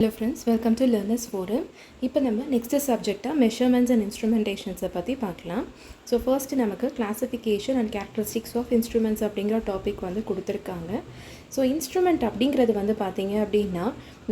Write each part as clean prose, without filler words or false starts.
Hello friends, welcome to Learners Forum. இப்போ நம்ம next subject measurements and instrumentations பற்றி பார்க்கலாம். ஸோ ஃபர்ஸ்ட் நமக்கு classification and characteristics of instruments அப்படிங்கிற டாபிக் வந்து கொடுத்துருக்காங்க. ஸோ இன்ஸ்ட்ருமெண்ட் அப்படிங்கிறது வந்து பார்த்தீங்க அப்படின்னா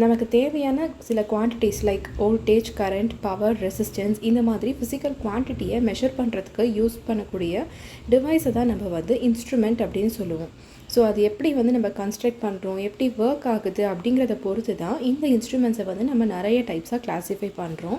நமக்கு தேவையான சில quantities like voltage, current, power, resistance இந்த மாதிரி ஃபிசிக்கல் குவான்டிட்டியை மெஷர் பண்ணுறதுக்கு யூஸ் பண்ணக்கூடிய டிவைஸை தான் நம்ம வந்து இன்ஸ்ட்ருமெண்ட் அப்படின்னு சொல்லுவோம். ஸோ அது எப்படி வந்து நம்ம கன்ஸ்ட்ரக்ட் பண்ணுறோம், எப்படி ஒர்க் ஆகுது அப்படிங்கிறத பொறுத்து தான் இந்த இன்ஸ்ட்ருமெண்ட்ஸை வந்து நம்ம நிறைய டைப்ஸாக கிளாஸிஃபை பண்ணுறோம்.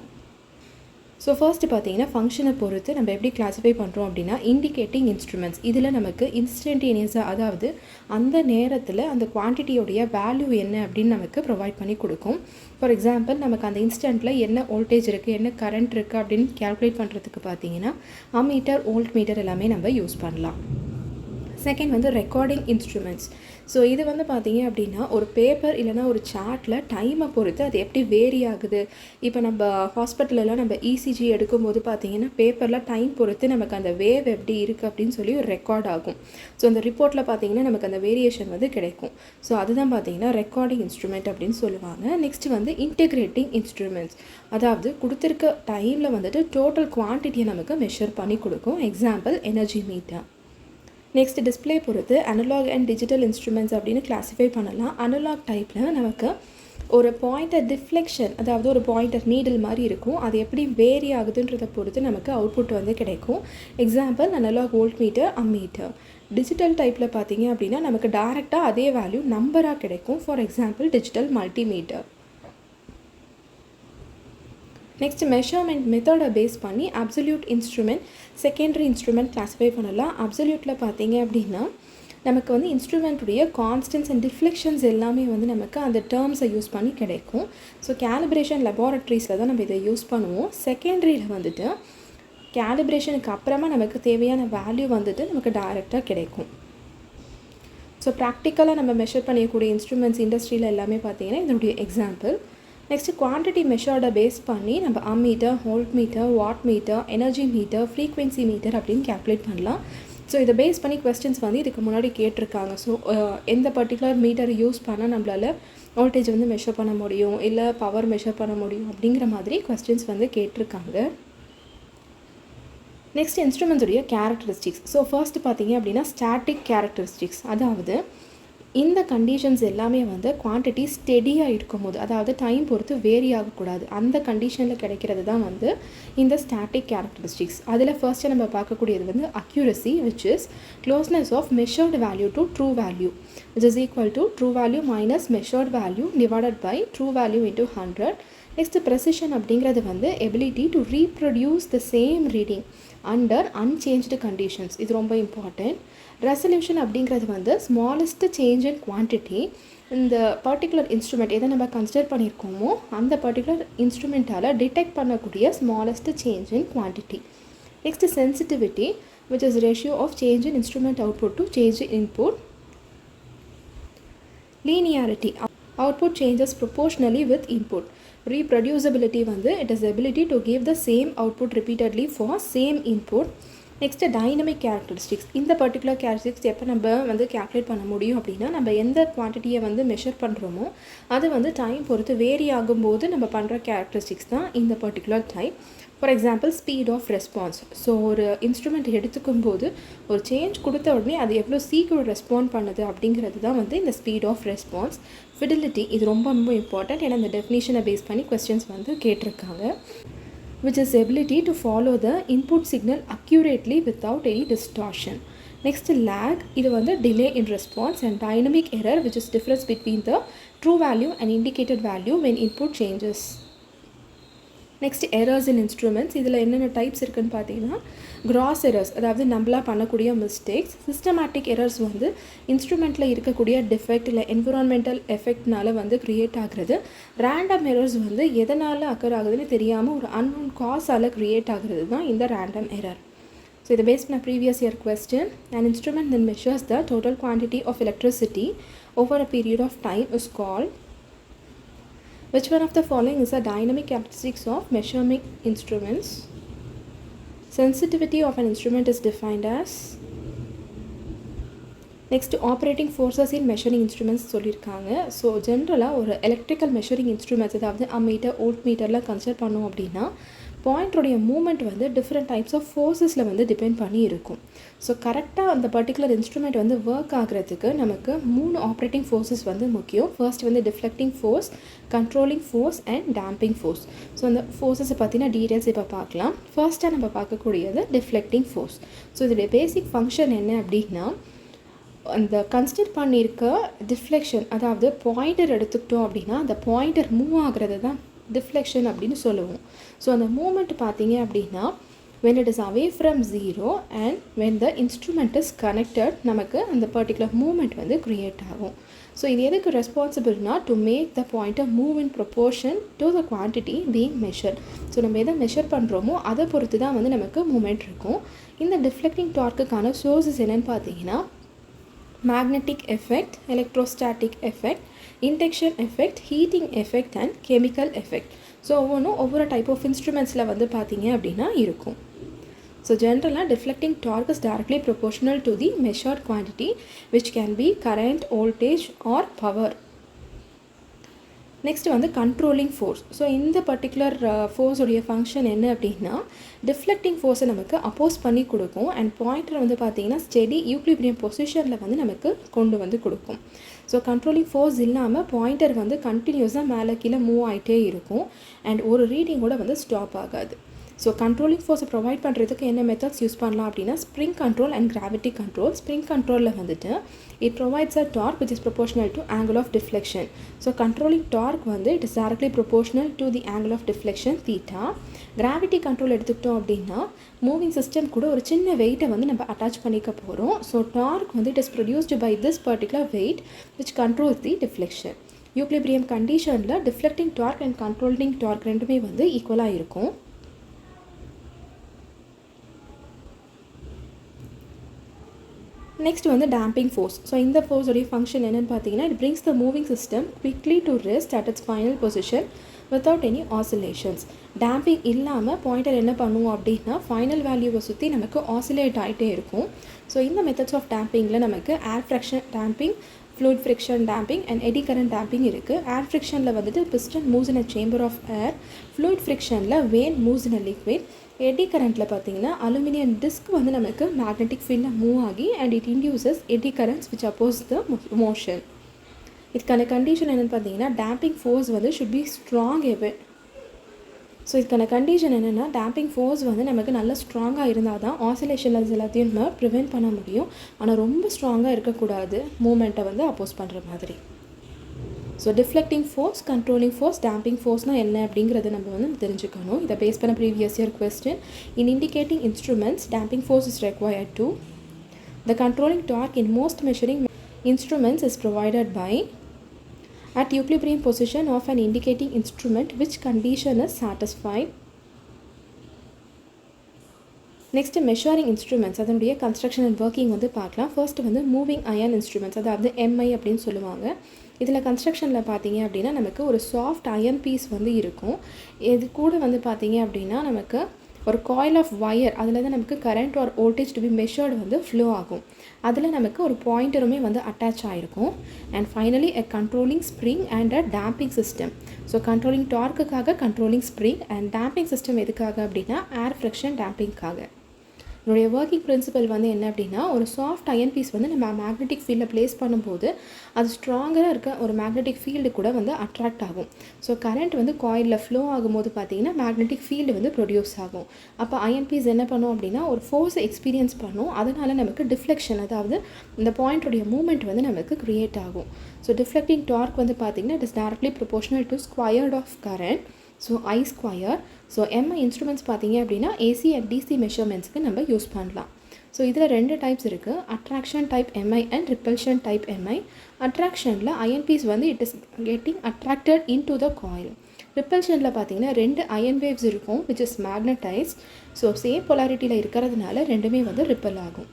ஸோ ஃபர்ஸ்ட் பார்த்தீங்கன்னா ஃபங்க்ஷனை பொறுத்து நம்ம எப்படி கிளாஸிஃபை பண்ணுறோம் அப்படின்னா இண்டிகேட்டிங் இன்ஸ்ட்ருமெண்ட்ஸ். இதில் நமக்கு இன்ஸ்டன்டேனியஸாக, அதாவது அந்த நேரத்தில் அந்த குவான்டிட்டியோடைய வேல்யூ என்ன அப்படின்னு நமக்கு ப்ரொவைட் பண்ணி கொடுக்கும். ஃபார் எக்ஸாம்பிள் நமக்கு அந்த இன்ஸ்டன்ட்டில் என்ன வோல்டேஜ் இருக்குது, என்ன கரண்ட் இருக்குது அப்படின்னு கேல்குலேட் பண்ணுறதுக்கு பார்த்தீங்கன்னா அம்மீட்டர், வோல்ட் மீட்டர் எல்லாமே நம்ம யூஸ் பண்ணலாம். செகண்ட் வந்து ரெக்கார்டிங் இன்ஸ்ட்ருமெண்ட்ஸ். ஸோ இது வந்து பார்த்தீங்க அப்படின்னா ஒரு பேப்பர் இல்லைனா ஒரு சார்ட்டில் டைமை பொறுத்து அது எப்படி வேரி ஆகுது. இப்போ நம்ம ஹாஸ்பிட்டலெலாம் நம்ம இசிஜி எடுக்கும்போது பார்த்தீங்கன்னா பேப்பரில் டைம் பொறுத்து நமக்கு அந்த வேவ் எப்படி இருக்குது அப்படின்னு சொல்லி ஒரு ரெக்கார்ட் ஆகும். ஸோ அந்த ரிப்போர்ட்டில் பார்த்தீங்கன்னா நமக்கு அந்த வேரியேஷன் வந்து கிடைக்கும். ஸோ அதுதான் பார்த்தீங்கன்னா ரெக்கார்டிங் இன்ஸ்ட்ருமெண்ட் அப்படின்னு சொல்லுவாங்க. நெக்ஸ்ட் வந்து இன்டெகிரேட்டிங் இன்ஸ்ட்ருமெண்ட்ஸ், அதாவது கொடுத்துருக்க டைமில் வந்துட்டு டோட்டல் குவான்டிட்டியை நமக்கு மெஷர் பண்ணி கொடுக்கும். Example energy metre. Next display பொறுத்து அனலாக் அண்ட் டிஜிட்டல் இன்ஸ்ட்ருமெண்ட்ஸ் அப்படின்னு கிளாஸிஃபை பண்ணலாம். அனலாக் டைப்பில் நமக்கு ஒரு பாயிண்டர் டிஃப்ளெக்ஷன், அதாவது ஒரு பாயிண்டர் நீடில் மாதிரி இருக்கும், அது எப்படி வேரி ஆகுதுன்றதை பொறுத்து நமக்கு அவுட்புட் வந்து கிடைக்கும். Example analog voltmeter, ammeter. Digital டைப்பில் பார்த்தீங்க அப்படின்னா நமக்கு டைரெக்டாக அதே வேல்யூ நம்பராக கிடைக்கும். For example digital multimeter. Next measurement மெத்தடை பேஸ் பண்ணி absolute instrument, secondary instrument classify பண்ணலாம். அப்சல்யூட்டில் பார்த்தீங்க அப்படின்னா நமக்கு வந்து இன்ஸ்ட்ருமெண்ட்டுடைய கான்ஸ்டன்ஸ் அண்ட் டிஃப்ளெக்ஷன்ஸ் எல்லாமே வந்து நமக்கு அந்த டேர்ம்ஸை யூஸ் பண்ணி கிடைக்கும். ஸோ கேலிப்ரேஷன் லெபார்ட்ரிஸில் தான் நம்ம இதை யூஸ் பண்ணுவோம். செகண்டரியில் வந்துட்டு கேலிப்ரேஷனுக்கு அப்புறமா நமக்கு தேவையான வேல்யூ வந்துட்டு நமக்கு டைரெக்டாக கிடைக்கும். ஸோ ப்ராக்டிக்கலாக நம்ம மெஷர் பண்ணக்கூடிய இன்ஸ்ட்ருமெண்ட்ஸ் இண்டஸ்ட்ரியில் எல்லாமே பார்த்தீங்கன்னா இதனுடைய எக்ஸாம்பிள். நெக்ஸ்ட்டு குவான்டிட்டி மெஷர்டை பேஸ் பண்ணி நம்ம ammeter, voltmeter, watt meter, energy meter, frequency meter அப்படின்னு கேல்குலேட் பண்ணலாம். ஸோ இதை பேஸ் பண்ணி கொஸ்டின்ஸ் வந்து இதுக்கு முன்னாடி கேட்டிருக்காங்க. ஸோ எந்த பர்டிகுலர் மீட்டர் யூஸ் பண்ணால் நம்மளால் வோல்டேஜ் வந்து மெஷர் பண்ண முடியும், இல்லை பவர் மெஷர் பண்ண முடியும் அப்படிங்கிற மாதிரி கொஸ்டின்ஸ் வந்து கேட்டிருக்காங்க. நெக்ஸ்ட் இன்ஸ்ட்ருமெண்ட்ஸுடைய கேரக்டரிஸ்டிக்ஸ். ஸோ ஃபர்ஸ்ட் பார்த்தீங்க அப்படின்னா ஸ்டாட்டிக் கேரக்டரிஸ்டிக்ஸ், அதாவது இந்த கண்டிஷன்ஸ் எல்லாமே வந்து குவான்டிட்டி ஸ்டெடியாக இருக்கும் போது, அதாவது டைம் பொறுத்து வேரி ஆகக்கூடாது, அந்த கண்டிஷனில் கிடைக்கிறது தான் வந்து இந்த ஸ்டாட்டிக் கேரக்டரிஸ்டிக்ஸ். அதில் ஃபர்ஸ்ட்டு நம்ம பார்க்கக்கூடியது வந்து accuracy, which is closeness of measured value to true value, which is equal to true value minus measured value divided by true value into 100. Next precision அப்படிங்கிறது வந்து ability to reproduce the same reading under unchanged conditions, இது ரொம்ப important. Resolution அப்படிங்கிறது வந்து smallest change in quantity, இந்த particular instrument எதை நம்ம consider பண்ணியிருக்கோமோ அந்த பர்டிகுலர் இன்ஸ்ட்ருமெண்ட்டால் டிடெக்ட் பண்ணக்கூடிய smallest change in quantity. Next sensitivity, which is ratio of change in instrument output to change in input. Linearity, output changes proportionally with input. Reproducibility வந்து it is ability to give the same output repeatedly for same input. Next dynamic characteristics. இந்த particular characteristics எப்போ நம்ம வந்து calculate பண்ண முடியும் அப்படின்னா நம்ம எந்த குவான்டிட்டியை வந்து மெஷர் பண்ணுறோமோ அது வந்து டைம் பொறுத்து வேரி ஆகும்போது நம்ம பண்ணுற கேரக்டரிஸ்டிக்ஸ் தான் இந்த particular type. For example speed of response. So ஒரு இன்ஸ்ட்ருமெண்ட் எடுத்துக்கும் போது ஒரு சேஞ்ச் கொடுத்த உடனே அது எவ்வளோ சீக்கிரம் ரெஸ்பாண்ட் பண்ணுது அப்படிங்கிறது தான் வந்து இந்த ஸ்பீட் ஆஃப் ரெஸ்பான்ஸ். ஃபிடிலிட்டி, இது ரொம்ப ரொம்ப இம்பார்ட்டண்ட், ஏன்னா இந்த டெஃபினேஷனை பேஸ் பண்ணி கொஸ்டின்ஸ் வந்து கேட்டிருக்காங்க. which is ability to follow the input signal accurately without any distortion. Next lag, இது வந்து delay in response, and dynamic error, which is difference between the true value and indicated value when input changes. Next errors in instruments. இதில் என்னென்ன types இருக்குதுன்னு பார்த்தீங்கன்னா cross errors, அதாவது நம்மளாக பண்ணக்கூடிய mistakes. Systematic errors வந்து இன்ஸ்ட்ருமெண்ட்டில் இருக்கக்கூடிய டிஃபெக்ட் இல்லை என்விரான்மெண்டல் எஃபெக்ட்னால வந்து க்ரியேட் ஆகுறது. ரேண்டம் எரர்ஸ் வந்து எதனால் அக்கர் ஆகுதுன்னு தெரியாமல் ஒரு அன்னோன் காஸால் க்ரியேட் ஆகுறது தான் இந்த ரேண்டம் எரர். ஸோ இதை பேஸ் பண்ண previous year question. an instrument that measures the total quantity of electricity over a period of time is called. Which one of the following is a dynamic characteristics of measuring instruments? Sensitivity of an instrument is defined as next operating forces in measuring instruments சொல்லியிருக்காங்க. So ஜென்ரலாக ஒரு electrical measuring instruments, அதாவது ammeter, வோல்ட்மீட்டர்லாம் consider பண்ணோம் அப்படின்னா பாயிண்டோடைய moment வந்து different types of ஃபோர்ஸஸில் வந்து depend பண்ணி இருக்கும். ஸோ கரெக்டாக அந்த பர்டிகுலர் இன்ஸ்ட்ருமெண்ட் வந்து ஒர்க் ஆகிறதுக்கு நமக்கு 3 ஆப்ரேட்டிங் ஃபோர்ஸஸ் வந்து முக்கியம். ஃபர்ஸ்ட் வந்து deflecting force, controlling force and damping force. So அந்த ஃபோர்ஸஸை பற்றின டீட்டெயில்ஸ் இப்போ பார்க்கலாம். ஃபர்ஸ்ட்டாக நம்ம பார்க்கக்கூடியது டிஃப்ளெக்டிங் ஃபோர்ஸ். ஸோ இதோடைய பேசிக் ஃபங்க்ஷன் என்ன அப்படின்னா, அந்த கன்சிடர் பண்ணியிருக்க டிஃப்ளெக்ஷன், அதாவது பாயிண்டர் எடுத்துக்கிட்டோம் அப்படின்னா அந்த பாயிண்டர் மூவ் ஆகிறது தான் டிஃப்ளெக்ஷன் அப்படின்னு சொல்லுவோம். ஸோ அந்த மூமெண்ட் பார்த்தீங்க அப்படின்னா when it is away from zero and when the instrument is connected, நமக்கு அந்த பர்டிகுலர் மூமெண்ட் வந்து க்ரியேட் ஆகும். ஸோ இது எதுக்கு ரெஸ்பான்சிபிள்னா to make the pointer move in proportion to the quantity being measure. So நம்ம எதை மெஷர் பண்ணுறோமோ அதை பொறுத்து தான் வந்து நமக்கு மூமெண்ட் இருக்கும். இந்த டிஃப்ளெக்டிங் டார்க்குக்கான சோர்ஸஸ் என்னென்னு பார்த்தீங்கன்னா magnetic effect, electrostatic effect, induction effect, heating effect and chemical effect. So ஒவ்வொரு டைப் ஆஃப் இன்ஸ்ட்ருமெண்ட்ஸில் வந்து பார்த்தீங்க அப்படின்னா இருக்கும். ஸோ ஜென்ரலாக deflecting torque is directly proportional to the measured quantity which can be current, voltage or power. Next வந்து controlling force. So இந்த particular ஃபோர்ஸுடைய function என்ன அப்படின்னா டிஃப்ளெக்டிங் ஃபோர்ஸை நமக்கு அப்போஸ் பண்ணி கொடுக்கும் அண்ட் பாயிண்டர் வந்து பார்த்திங்கன்னா ஸ்டெடி ஈக்விலிபிரியம் பொசிஷனில் வந்து நமக்கு கொண்டு வந்து கொடுக்கும். ஸோ கண்ட்ரோலிங் ஃபோர்ஸ் இல்லாமல் பாயிண்டர் வந்து கண்டினியூஸாக மேலே கீழே மூவ் ஆகிட்டே இருக்கும் அண்ட் ஒரு ரீடிங்கோட வந்து ஸ்டாப் ஆகாது. ஸோ கண்ட்ரோலிங் ஃபோர்ஸை ப்ரொவைட் பண்ணுறதுக்கு என்ன மெத்தட்ஸ் யூஸ் பண்ணலாம் அப்படின்னா spring control and gravity control. Spring கண்ட்ரோலில் வந்துட்டு it provides a torque which is proportional to angle of deflection. So controlling torque வந்து it is directly proportional to the angle of deflection theta. Gravity control எடுத்துக்கிட்டோம் அப்படின்னா moving system கூட ஒரு சின்ன வெயிட்டை வந்து நம்ம அட்டாச் பண்ணிக்க போகிறோம். ஸோ torque வந்து it is produced by this particular weight which controls the deflection. Equilibrium கண்டிஷனில் deflecting torque and controlling torque ரெண்டுமே வந்து ஈக்குவலாக இருக்கும். நெக்ஸ்ட் வந்து டேம்பிங் ஃபோர்ஸ். ஸோ இந்த ஃபோர்ஸோடைய ஃபங்க்ஷன் என்னென்னு பார்த்தீங்கன்னா it brings the moving system quickly to rest at its final position without any oscillations. Damping இல்லாமல் பாயிண்டர் என்ன பண்ணுவோம் அப்படின்னா ஃபைனல் வேல்யூவை சுற்றி நமக்கு ஆசிலேட் ஆகிட்டே இருக்கும். ஸோ இந்த மெத்தட்ஸ் ஆஃப் டேம்பிங்கில் நமக்கு air friction damping, fluid friction damping and eddy current damping இருக்குது. ஏர் ஃப்ரிக்ஷனில் வந்துட்டு piston moves in a chamber of air, fluid frictionல vane moves in a liquid, eddy currentல பார்த்தீங்கன்னா அலுமினியம் டிஸ்க் வந்து நமக்கு மேக்னெட்டிக் ஃபீல்டில் மூவ் ஆகி and it induces eddy currents which oppose the motion. இதுக்கான condition என்னென்னு பார்த்தீங்கன்னா damping force வந்து should be strong even. So இதுக்கான கண்டிஷன் என்னென்னா டேம்பிங் ஃபோர்ஸ் வந்து நமக்கு நல்லா ஸ்ட்ராங்காக இருந்தால் தான் ஆசிலேஷன்ஸ் எல்லாத்தையும் நம்ம ப்ரிவெண்ட் பண்ண முடியும். ஆனால் ரொம்ப ஸ்ட்ராங்காக இருக்கக்கூடாது மூமெண்ட்டை வந்து அப்போஸ் பண்ணுற மாதிரி. So deflecting force, controlling force, damping ஃபோர்ஸ்னால் என்ன அப்படிங்கிறத நம்ம வந்து தெரிஞ்சுக்கணும். இதை பேஸ் பண்ண previous year question. In indicating instruments damping force is required to the controlling torque in most measuring instruments is provided by at equilibrium position of an indicating instrument which condition is satisfied. Next measuring instruments அதனுடைய construction and working வந்து பார்க்கலாம். First வந்து moving iron instruments, அதாவது MI அப்படின்னு சொல்லுவாங்க. இதில் கன்ஸ்ட்ரக்ஷனில் பார்த்தீங்க அப்படின்னா நமக்கு ஒரு சாஃப்ட் அயன் பீஸ் வந்து இருக்கும். இது கூட வந்து பார்த்தீங்க அப்படின்னா நமக்கு ஒரு காயில் ஆஃப் வயர், அதில் தான் நமக்கு current or voltage to be measured வந்து ஃப்ளோ ஆகும். அதில் நமக்கு ஒரு பாயிண்டருமே வந்து அட்டாச் ஆகிருக்கும். And finally a controlling spring and a damping system. So controlling டார்க்குக்காக controlling spring and damping system எதுக்காக அப்படின்னா ஏர் ஃப்ரிக்ஷன் டேம்பிங்காக. என்னுடைய ஒர்க்கிங் பிரின்சிபல் வந்து என்ன அப்படின்னா ஒரு சாஃப்ட் அயன் பீஸ் வந்து நம்ம மேக்னெட்டிக் ஃபீல்டில் ப்ளேஸ் பண்ணும்போது அது ஸ்ட்ராங்கராக இருக்க ஒரு மேக்னெட்டிக் ஃபீல்டு கூட வந்து அட்ராக்ட் ஆகும். ஸோ கரண்ட் வந்து காயிலில் ஃப்ளோ ஆகும்போது பார்த்தீங்கன்னா மேக்னெட்டிக் ஃபீல்டு வந்து ப்ரொடியூஸ் ஆகும். அப்போ அயன் பீஸ் என்ன பண்ணும் அப்படின்னா ஒரு ஃபோர்ஸை எக்ஸ்பீரியன்ஸ் பண்ணும். அதனால் நமக்கு டிஃப்ளெக்ஷன், அதாவது இந்த பாயிண்ட்டுடைய மூமெண்ட் வந்து நமக்கு க்ரியேட் ஆகும். ஸோ டிஃப்ளெக்டிங் டார்க் வந்து பார்த்திங்கன்னா it is directly proportional to squared of current. So I square. So MI instruments பார்த்தீங்க அப்படின்னா ஏசி அண்ட் டிசி மெஷர்மெண்ட்ஸ்க்கு நம்ம யூஸ் பண்ணலாம். ஸோ இதில் 2 டைப்ஸ் இருக்குது, attraction type MI and repulsion type MI. அட்ராக்ஷனில் அயன் பீஸ் வந்து it is getting attracted into the coil. ரிப்பல்ஷனில் பார்த்தீங்கன்னா 2 அயன் வேவ்ஸ் இருக்கும் which is magnetise. So same பொலாரிட்டியில் இருக்கிறதுனால ரெண்டுமே வந்து ரிப்பல் ஆகும்.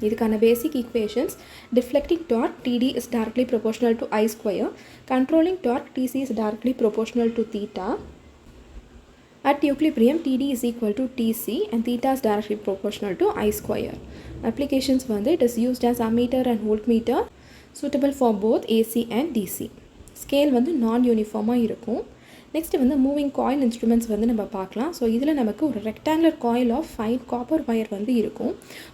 இதுக்கான basic equations deflecting torque TD is directly proportional to I square, controlling torque TC is directly proportional to theta. At equilibrium, TD is equal to TC and theta is directly proportional to I square. Applications வந்து it is used as ammeter and voltmeter, suitable for both AC and DC. Scale வந்து non-uniform இருக்கும். Next வந்து moving coil instruments வந்து நம்ம பார்க்கலாம். So இதில் நமக்கு ஒரு rectangular coil of fine copper wire வந்து இருக்கும்.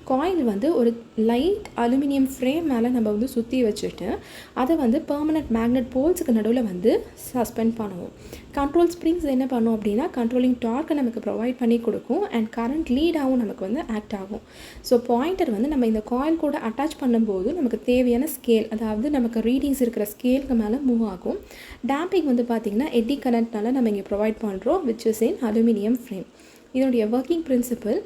காயில் வந்து ஒரு லைட் அலுமினியம் ஃப்ரேம் மேலே நம்ம வந்து சுற்றி வச்சுட்டு அதை வந்து பெர்மனெண்ட் மேக்னெட் போல்ஸுக்கு நடுவில் வந்து சஸ்பெண்ட் பண்ணுவோம். கண்ட்ரோல் ஸ்ப்ரிங்ஸ் என்ன பண்ணும் அப்படின்னா கண்ட்ரோலிங் டார்க்கை நமக்கு ப்ரொவைட் பண்ணி கொடுக்கும் அண்ட் கரண்ட் லீடாகவும் நமக்கு வந்து ஆக்ட் ஆகும். ஸோ பாயிண்டர் வந்து நம்ம இந்த காயில் கூட அட்டாச் பண்ணும்போது நமக்கு தேவையான ஸ்கேல், அதாவது நமக்கு ரீடிங்ஸ் இருக்கிற ஸ்கேலுக்கு மேலே மூவ் ஆகும். டேம்பிங் வந்து பார்த்திங்கன்னா எட்டி கரண்ட்னால நம்ம இங்கே ப்ரொவைட் பண்ணுறோம், which is in aluminium frame. இதனுடைய ஒர்க்கிங் பிரின்சிபல்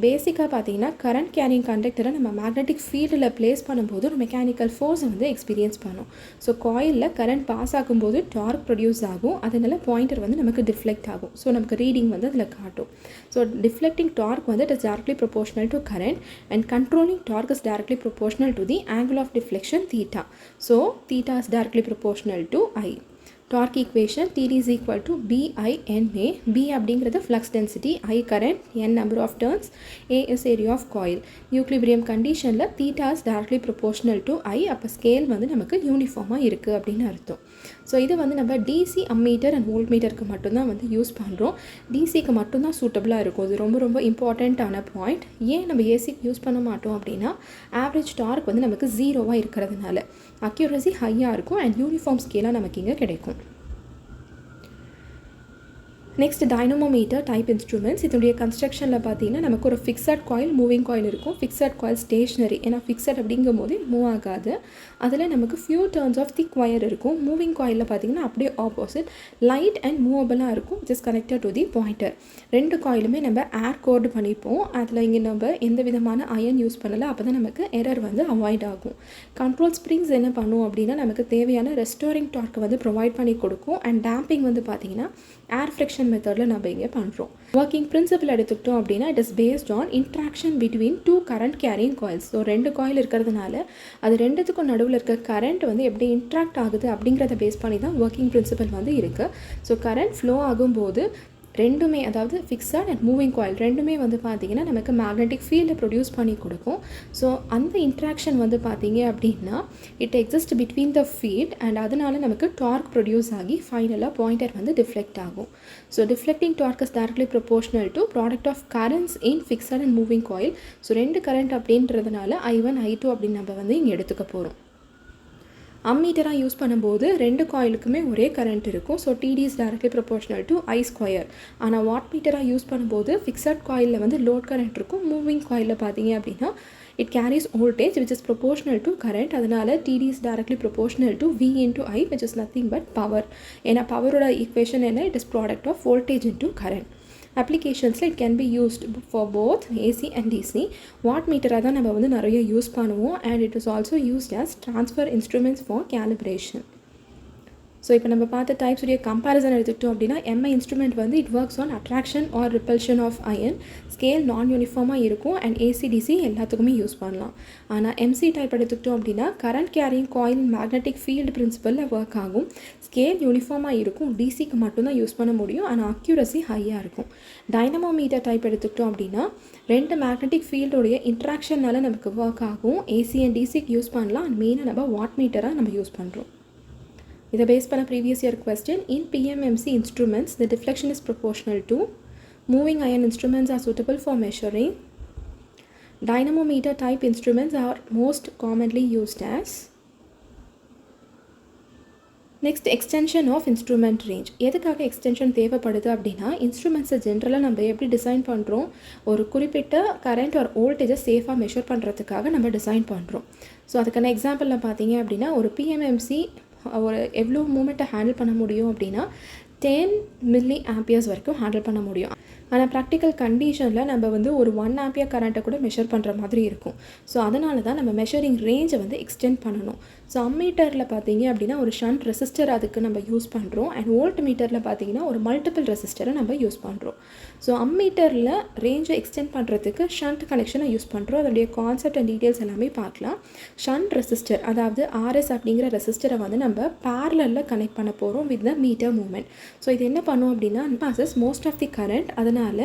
பேசிக்காக பார்த்தீங்கன்னா கரண்ட் கேரிங் கண்டக்டரை நம்ம மேக்னெட்டிக் ஃபீல்டில் ப்ளேஸ் பண்ணும்போது ஒரு மெக்கானிக்கல் ஃபோர்ஸை வந்து எக்ஸ்பீரியன்ஸ் பண்ணும். ஸோ காயிலில் கரண்ட் பாஸ் ஆகும்போது டார்க் ப்ரொடியூஸ் ஆகும், அதனால பாயிண்டர் வந்து நமக்கு டிஃப்ளெக்ட் ஆகும். ஸோ நமக்கு ரீடிங் வந்து அதில் காட்டும். ஸோ டிஃப்ளெக்டிங் டார்க் வந்து it is directly proportional to current and controlling torque is directly proportional to the angle of deflection theta. So theta is directly proportional to I. Torque equation TD is equal to BINA. B அப்படிங்கிறது flux density, I current, N number of turns, A is area of coil. Equilibrium conditionல theta is directly proportional to I. அப்போ scale வந்து நமக்கு யூனிஃபார்மாக இருக்குது அப்படின்னு அர்த்தம். So இது வந்து நம்ம DC அம்மீட்டர் அண்ட் வோல்ட்மீட்டருக்கு மட்டும்தான் வந்து யூஸ் பண்ணுறோம். டிசிக்கு மட்டும்தான் சூட்டபுளாக இருக்கும். இது ரொம்ப ரொம்ப இம்பார்ட்டண்ட்டான பாயிண்ட். ஏன் நம்ம ஏசிக்கு யூஸ் பண்ண மாட்டோம் அப்படின்னா ஆவரேஜ் டார்க் வந்து நமக்கு 0வாக இருக்கிறதுனால அக்யூரசி ஹையாக இருக்கும் அண்ட் யூனிஃபார்ம் ஸ்கேலாக நமக்கு இங்கே கிடைக்கும். Next dynamometer type instruments. இதனுடைய கன்ஸ்ட்ரக்ஷனில் பார்த்தீங்கன்னா நமக்கு ஒரு ஃபிக்ஸட் காயில், மூவிங் காயில் இருக்கும். ஃபிக்ஸட் காயில் ஸ்டேஷ்னரி, ஏன்னா ஃபிக்ஸட் அப்படிங்கும் போது மூவ் ஆகாது. அதில் நமக்கு few turns of thick wire இருக்கும். மூவிங் காயிலில் பார்த்தீங்கன்னா அப்படியே ஆப்போசிட் லைட் அண்ட் மூவபிளாக இருக்கும், just connected to the pointer. ரெண்டு காயிலுமே நம்ம ஏர் கோர்டு பண்ணிப்போம். அதில் இங்கே நம்ம எந்த விதமான அயன் யூஸ் பண்ணலை, அப்போ தான் நமக்கு எரர் வந்து அவாய்ட் ஆகும். கண்ட்ரோல் ஸ்ப்ரிங்ஸ் என்ன பண்ணும் அப்படின்னா நமக்கு தேவையான ரெஸ்டோரிங் டார்க்கை வந்து ப்ரொவைட் பண்ணி கொடுக்கும் அண்ட் டேம்பிங் வந்து பார்த்தீங்கன்னா ஏர் ஃப்ரிக்ஷன் மெத்தடில் நம்ம இங்கே பண்ணுறோம். ஒர்க்கிங் பிரின்சிபல் எடுத்துக்கிட்டோம் அப்படின்னா it is based on interaction between two current carrying coils. So ரெண்டு காயில் இருக்கிறதுனால அது ரெண்டுத்துக்கும் நடுவில் இருக்க கரண்ட் வந்து எப்படி இன்ட்ராக்ட் ஆகுது அப்படிங்கிறத பேஸ் பண்ணி தான் ஒர்க்கிங் பிரின்சிபல் வந்து இருக்குது. ஸோ கரண்ட் ஃப்ளோ ஆகும்போது ரெண்டுமே, அதாவது ஃபிக்ஸட் அண்ட் மூவிங் காயில் ரெண்டுமே வந்து பார்த்திங்கன்னா நமக்கு மேக்னெட்டிக் ஃபீல்டை ப்ரொடியூஸ் பண்ணி கொடுக்கும். ஸோ அந்த இன்ட்ராக்ஷன் வந்து பார்த்திங்க அப்படின்னா it exist between the field and அதனால நமக்கு டார்க் ப்ரொடியூஸ் ஆகி ஃபைனலாக பாயிண்டர் வந்து டிஃப்ளெக்ட் ஆகும். So deflecting torque is directly proportional to product of currents in fixed and moving coil. So ரெண்டு கரண்ட் அப்படின்றதுனால I1 I2 அப்படின்னு நம்ம வந்து இங்கே எடுத்துக்க போகிறோம். அம்மீட்டராக யூஸ் பண்ணும்போது ரெண்டு காயிலுக்குமே ஒரே கரண்ட் இருக்கும். So TD is directly proportional to I square. ஆனால் வாட்மீட்டராக யூஸ் பண்ணும்போது ஃபிக்ஸட் காயிலில் வந்து லோட் கரண்ட் இருக்கும். மூவிங் காயிலில் பார்த்தீங்க அப்படின்னா it carries voltage which is proportional to current. அதனால TD is directly proportional to V into I, which is nothing but power. ஏன்னா பவரோட ஈக்குவேஷன் என்ன, it is product of voltage into current. அப்ளிகேஷன்ஸில் it can be used for both AC and DC. வாட்மீட்டராக தான் நம்ம வந்து நிறைய யூஸ் பண்ணுவோம் and it is also used as transfer instruments for calibration. So இப்போ நம்ம பார்த்த டைப்ஸ் உடைய கம்பேரிசன் எடுத்துக்கிட்டோம் அப்படின்னா எம்ஐ இன்ஸ்ட்ருமெண்ட் வந்து it works on attraction or repulsion of iron. Scale non யூனிஃபார்மாக இருக்கும் அண்ட் ஏசிடிசி எல்லாத்துக்குமே யூஸ் பண்ணலாம். ஆனால் எம்சி டைப் எடுத்துக்கிட்டோம் அப்படின்னா current carrying coil magnetic field பிரின்சிபலில் ஒர்க் ஆகும். ஸ்கேல் யூனிஃபார்மாக இருக்கும், டிசிக்கு மட்டும்தான் யூஸ் பண்ண முடியும், ஆனால் அக்யூரசி ஹையாக இருக்கும். டைனமோமீட்டர் டைப் எடுத்துக்கிட்டோம் அப்படின்னா ரெண்டு மேக்னெட்டிக் ஃபீல்டோடைய இன்ட்ராக்ஷனால் நமக்கு ஒர்க் ஆகும். ஏசி அண்ட் டிசிக்கு யூஸ் பண்ணலாம் அண்ட் மெயினாக நம்ம வாட்மீட்டராக நம்ம யூஸ் பண்ணுறோம். இதை பேஸ் பண்ண previous year question. In PMMC instruments the deflection is proportional to. Moving iron instruments are suitable for measuring. Dynamometer type instruments are most commonly used as. Next extension of instrument range. எதுக்காக extension தேவைப்படுது அப்படின்னா இன்ஸ்ட்ருமெண்ட்ஸை ஜென்ரலாக நம்ம எப்படி design பண்ணுறோம், ஒரு குறிப்பிட்ட current ஒரு வோல்டேஜை சேஃபாக மெஷர் பண்ணுறதுக்காக நம்ம டிசைன் பண்ணுறோம். ஸோ அதுக்கான எக்ஸாம்பிளில் பார்த்தீங்க அப்படின்னா ஒரு PMMC ஒரு எவ்வளோ மூமெண்ட்டை ஹேண்டில் பண்ண முடியும் அப்படின்னா 10 மில்லி ஆம்பியர்ஸ் வரைக்கும் ஹேண்டில் பண்ண முடியும். ஆனால் ப்ராக்டிக்கல் கண்டிஷனில் நம்ம வந்து ஒரு 1 ஆம்பியர் கரண்ட்டை கூட மெஷர் பண்ணுற மாதிரி இருக்கும். ஸோ அதனால தான் நம்ம மெஷரிங் ரேஞ்சை வந்து எக்ஸ்டெண்ட் பண்ணணும். ஸோ அம்மீட்டரில் பார்த்தீங்க அப்படின்னா ஒரு ஷண்ட் ரெசிஸ்டர் அதுக்கு நம்ம யூஸ் பண்ணுறோம். அண்ட் வோல்ட் மீட்டரில் பார்த்தீங்கன்னா ஒரு மல்டிபிள் ரெசிஸ்டரை நம்ம யூஸ் பண்ணுறோம். ஸோ அம்மீட்டரில் ரேஞ்சை எக்ஸ்டெண்ட் பண்ணுறதுக்கு ஷண்ட் கனெக்ஷனை யூஸ் பண்ணுறோம். அதோடைய கான்செப்ட் அண்ட் டீட்டெயில்ஸ் எல்லாமே பார்க்கலாம். ஷண்ட் ரெசிஸ்டர் அதாவது ஆர்எஸ் அப்படிங்கிற ரெசிஸ்டரை வந்து நம்ம பேரலில் கனெக்ட் பண்ண போகிறோம் with the meter movement. So இது என்ன பண்ணும் அப்படின்னா passes most of the current. அதனால்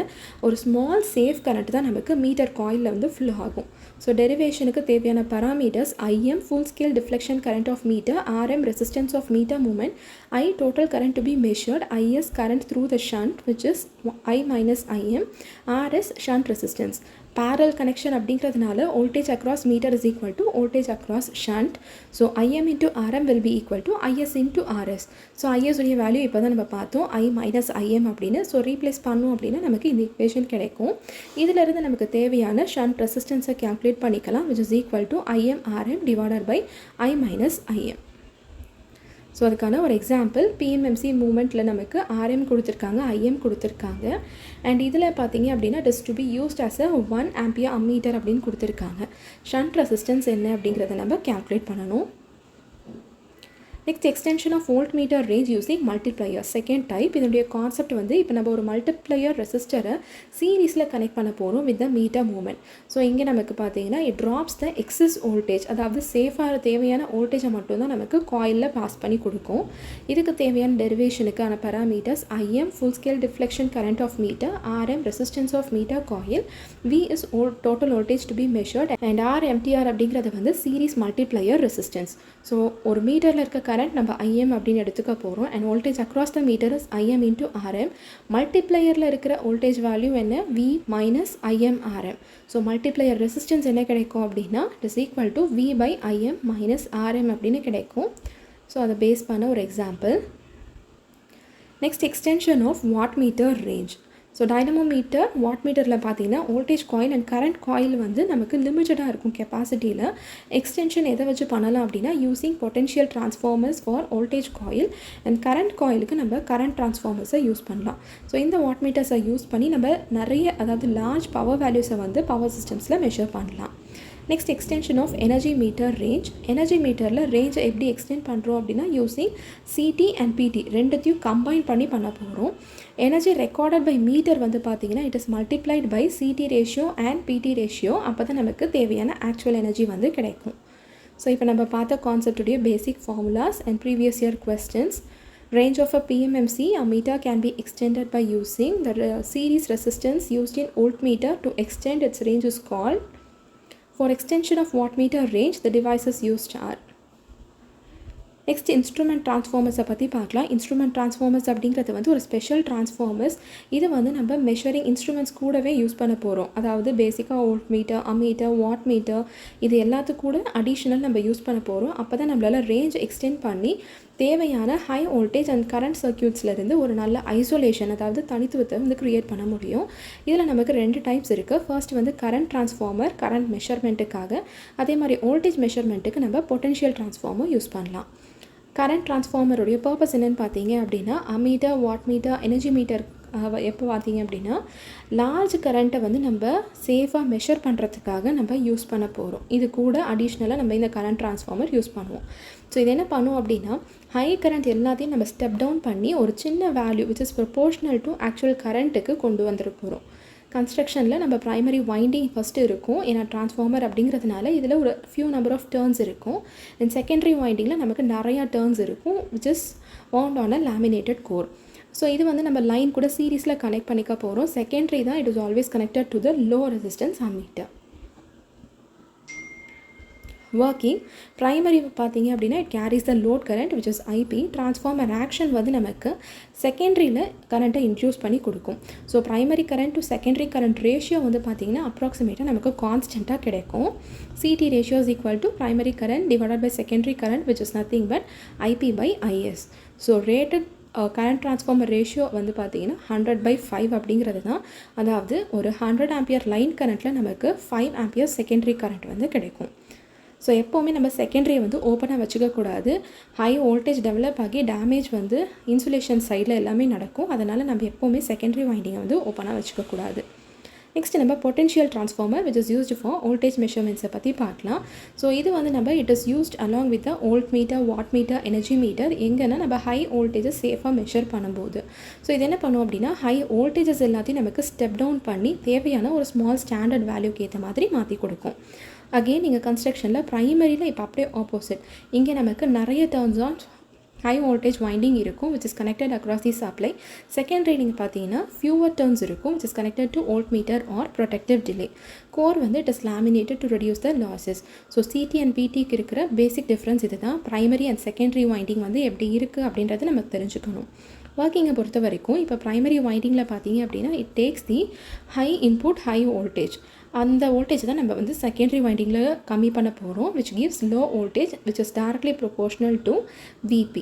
ஒரு ஸ்மால் சேஃப் கரண்ட் தான் நமக்கு மீட்டர் காயிலில் வந்து ஃப்ளோ ஆகும். ஸோ டெரிவேஷனுக்கு தேவையான parameters IM full scale deflection current of meter, RM resistance of meter movement, I total current to be measured, IS current through the shunt which is I minus IM, RS shunt resistance. Parallel connection அப்படிங்கிறதுனால voltage across meter is equal to voltage across shunt. So IM into RM will be equal to IS into RS. So IS உடைய value இப்போ தான் நம்ம பார்த்தோம் I minus IM அப்படின்னு. So replace பண்ணோம் அப்படின்னா நமக்கு இந்த ஈக்குவேஷன் கிடைக்கும். இதிலிருந்து நமக்கு தேவையான ஷண்ட் ரெசிஸ்டன்ஸை கேல்குலேட் பண்ணிக்கலாம் which is equal to IM RM divided by I minus IM. So அதுக்கான ஒரு எக்ஸாம்பிள் PMMC மூமெண்ட்டில் நமக்கு RM கொடுத்துருக்காங்க, IM கொடுத்துருக்காங்க. அண்ட் இதில் பார்த்தீங்க அப்படின்னா it is to be used as a 1 ampere ammeter அப்படின்னு கொடுத்துருக்காங்க. ஷண்ட் ரெசிஸ்டன்ஸ் என்ன அப்படிங்கிறத நம்ம கேல்குலேட் பண்ணணும். Next extension of voltmeter range using multiplier second type. இதனுடைய கான்செப்ட் வந்து இப்போ நம்ம ஒரு மல்டிப்ளையர் ரெசிஸ்டரை சீரீஸில் கனெக்ட் பண்ண போகிறோம் with the meter movement. So இங்கே நமக்கு பார்த்தீங்கன்னா it drops the excess voltage, அதாவது சேஃபாக தேவையான வோல்டேஜை மட்டும்தான் நமக்கு காயிலில் பாஸ் பண்ணி கொடுக்கும். இதுக்கு தேவையான டெரிவேஷனுக்கான parameters IM full scale deflection current of meter, RM resistance of meter coil, V is total voltage to be measured, and RMTR அப்படிங்கிறது வந்து சீரீஸ் மல்டிப்ளையர் ரெசிஸ்டன்ஸ். ஸோ ஒரு மீட்டரில் இருக்க கரண்ட் நம்ம IM அப்படின்னு எடுத்துக்க போகிறோம். And voltage across the meter is IM into RM. மல்டிப்ளையரில் இருக்கிற வோல்டேஜ் வேல்யூ என்ன V minus IM RM. ஸோ மல்டிப்ளையர் ரெசிஸ்டன்ஸ் என்ன கிடைக்கும் அப்படின்னா it is equal to V by IM minus RM அப்படின்னு கிடைக்கும். ஸோ அதை பேஸ் பண்ண ஒரு example. Next extension of wattmeter range. So dynamometer வாட்மீட்டரில் பார்த்தீங்கன்னா voltage coil and current coil வந்து நமக்கு லிமிட்டடாக இருக்கும் கெப்பாசிட்டியில். எக்ஸ்டென்ஷன் எதை வச்சு பண்ணலாம் அப்படின்னா using potential transformers for voltage coil and current காயிலுக்கு நம்ம கரண்ட் ட்ரான்ஸ்ஃபார்மர்ஸை யூஸ் பண்ணலாம். ஸோ இந்த வாட்மீட்டர்ஸை யூஸ் பண்ணி நம்ம நிறைய அதாவது லார்ஜ் பவர் வேல்யூஸை வந்து பவர் சிஸ்டம்ஸில் மெஷர் பண்ணலாம். Next extension of energy meter range. Energy மீட்டரில் ரேஞ்சை எப்படி எக்ஸ்டெண்ட் பண்ணுறோம் அப்படின்னா யூஸிங் CT அண்ட் PT ரெண்டுத்தையும் கம்பைன் பண்ணி பண்ண போகிறோம். எனர்ஜி ரெக்கார்டட் பை மீட்டர் வந்து பார்த்திங்கன்னா it is multiplied by CT ratio and PT ratio. அப்போ தான் நமக்கு தேவையான ஆக்சுவல் எனர்ஜி வந்து கிடைக்கும். ஸோ இப்போ நம்ம பார்த்த கான்செப்டுடைய basic formulas and previous year questions. Range of a PMMC, a meter can be extended by using the series resistance used in voltmeter. To extend its range is called. For extension of wattmeter range, the devices used are. Next instrument ட்ரான்ஸ்ஃபார்மர்ஸை பற்றி பார்க்கலாம். Instrument transformers அப்படிங்கிறது வந்து ஒரு special transformers. இது வந்து நம்ம measuring instruments கூடவே யூஸ் பண்ண போகிறோம். அதாவது பேசிக்காக volt metre, ammeter, watt meter இது எல்லாத்துக்கும் கூட அடிஷ்னல் நம்ம யூஸ் பண்ண போகிறோம். அப்போ தான் நம்மளால் ரேஞ்ச் எக்ஸ்டெண்ட் பண்ணி தேவையான ஹை வோல்டேஜ் அண்ட் கரண்ட் சர்க்யூட்ஸ்லேருந்து ஒரு நல்ல ஐசோலேஷன் அதாவது தனித்துவத்தை வந்து க்ரியேட் பண்ண முடியும். இதில் நமக்கு 2 டைப்ஸ் இருக்குது. ஃபர்ஸ்ட் வந்து கரண்ட் ட்ரான்ஸ்ஃபார்மர் கரண்ட் மெஷர்மெண்ட்டுக்காக, அதே மாதிரி வோல்டேஜ் மெஷர்மெண்ட்டுக்கு நம்ம பொட்டென்ஷியல் ட்ரான்ஸ்ஃபார்மர் யூஸ் பண்ணலாம். கரண்ட் ட்ரான்ஸ்ஃபார்மருடைய பர்பஸ் என்னென்னு பார்த்தீங்க அப்படின்னா ammeter, what meter, energy metre எப்போ பார்த்தீங்க அப்படின்னா லார்ஜ் கரண்ட்டை வந்து நம்ம சேஃபாக மெஷர் பண்ணுறதுக்காக நம்ம யூஸ் பண்ண போகிறோம். இது கூட அடிஷ்னலாக நம்ம இந்த கரண்ட் ட்ரான்ஸ்ஃபார்மர் யூஸ் பண்ணுவோம். ஸோ இது என்ன பண்ணும் அப்படின்னா ஹை கரண்ட் எல்லாத்தையும் நம்ம ஸ்டெப் டவுன் பண்ணி ஒரு சின்ன value which is proportional to actual கரண்ட்டுக்கு கொண்டு வந்துட போகிறோம். கன்ஸ்ட்ரக்ஷனில் நம்ம ப்ரைமரி வைண்டிங் ஃபஸ்ட்டு இருக்கும், ஏன்னா ட்ரான்ஸ்ஃபார்மர் அப்படிங்கிறதுனால இதில் ஒரு ஃபியூ நம்பர் ஆஃப் டர்ன்ஸ் இருக்கும். தென் செகண்டரி வைண்டிங்கில் நமக்கு நிறையா டர்ன்ஸ் இருக்கும் which is wound on a laminated core. So இது வந்து நம்ம லைன் கூட சீரீஸில் கனெக்ட் பண்ணிக்க போகிறோம். செகண்டரி தான் it is always connected to the low resistance ammeter. Working primary பார்த்தீங்க அப்படின்னா it carries the load current which is IP. Transformer action வந்து நமக்கு செகண்டரியில் கரண்ட்டை இன்ட்யூஸ் பண்ணி கொடுக்கும். So primary current to secondary current ratio வந்து பார்த்திங்கன்னா அப்ராக்சிமேட்டாக நமக்கு கான்ஸ்டண்ட்டாக கிடைக்கும். CT ratio is equal to primary current divided by secondary current which is nothing but IP by IS. So rated current transformer ratio வந்து பார்த்திங்கன்னா 100/5 அப்படிங்கிறது தான். அதாவது ஒரு 100 ஆம்பியர் லைன் கரண்ட்டில் நமக்கு 5 ஆம்பியர் செகண்டரி கரண்ட் வந்து கிடைக்கும். ஸோ எப்போவுமே நம்ம செகண்டரியை வந்து ஓப்பனாக வச்சுக்கக்கூடாது. ஹை வோல்டேஜ் டெவலப் ஆகி டேமேஜ் வந்து இன்சுலேஷன் சைடில் எல்லாமே நடக்கும். அதனால் நம்ம எப்போவுமே செகண்டரி வைண்டிங்கை வந்து ஓப்பனாக வச்சுக்கக்கூடாது. நெக்ஸ்ட் நம்ம potential transformer which is used for voltage measurements பற்றி பார்க்கலாம். ஸோ இது வந்து நம்ம it is used along with the voltmeter, wattmeter, energy meter எங்கன்னா நம்ம ஹை வோல்டேஜஸ் சேஃபாக மெஷர் பண்ணும்போது. ஸோ இது என்ன பண்ணுவோம் அப்படின்னா ஹை வோல்டேஜஸ் எல்லாத்தையும் நமக்கு ஸ்டெப் டவுன் பண்ணி தேவையான ஒரு ஸ்மால் ஸ்டாண்டர்ட் வேல்யூக்கு ஏற்ற மாதிரி மாற்றி கொடுக்கும். அகெயின் நீங்கள் கன்ஸ்ட்ரக்ஷனில் ப்ரைமரியில் இப்போ அப்படியே ஆப்போசிட், இங்கே நமக்கு நிறைய turns on high voltage winding இருக்கும் which is connected across the supply. Secondary நீங்கள் பார்த்தீங்கன்னா fewer turns இருக்கும் which is connected to voltmeter or protective delay. Core வந்து it is laminated to reduce the losses. So CT and பிடிக்கு இருக்கிற பேசிக் difference இது தான். Primary and secondary winding வந்து எப்படி இருக்குது அப்படின்றது நமக்கு தெரிஞ்சுக்கணும். ஒர்க்கிங்கை பொறுத்த வரைக்கும் இப்போ ப்ரைமரி வைண்டிங்கில் பார்த்தீங்க அப்படின்னா it takes the high input high voltage. அந்த வோல்டேஜ் தான் நம்ம வந்து செகண்டரி வைண்டிங்கில் கம்மி பண்ண போகிறோம் which gives low voltage which is directly proportional to VP.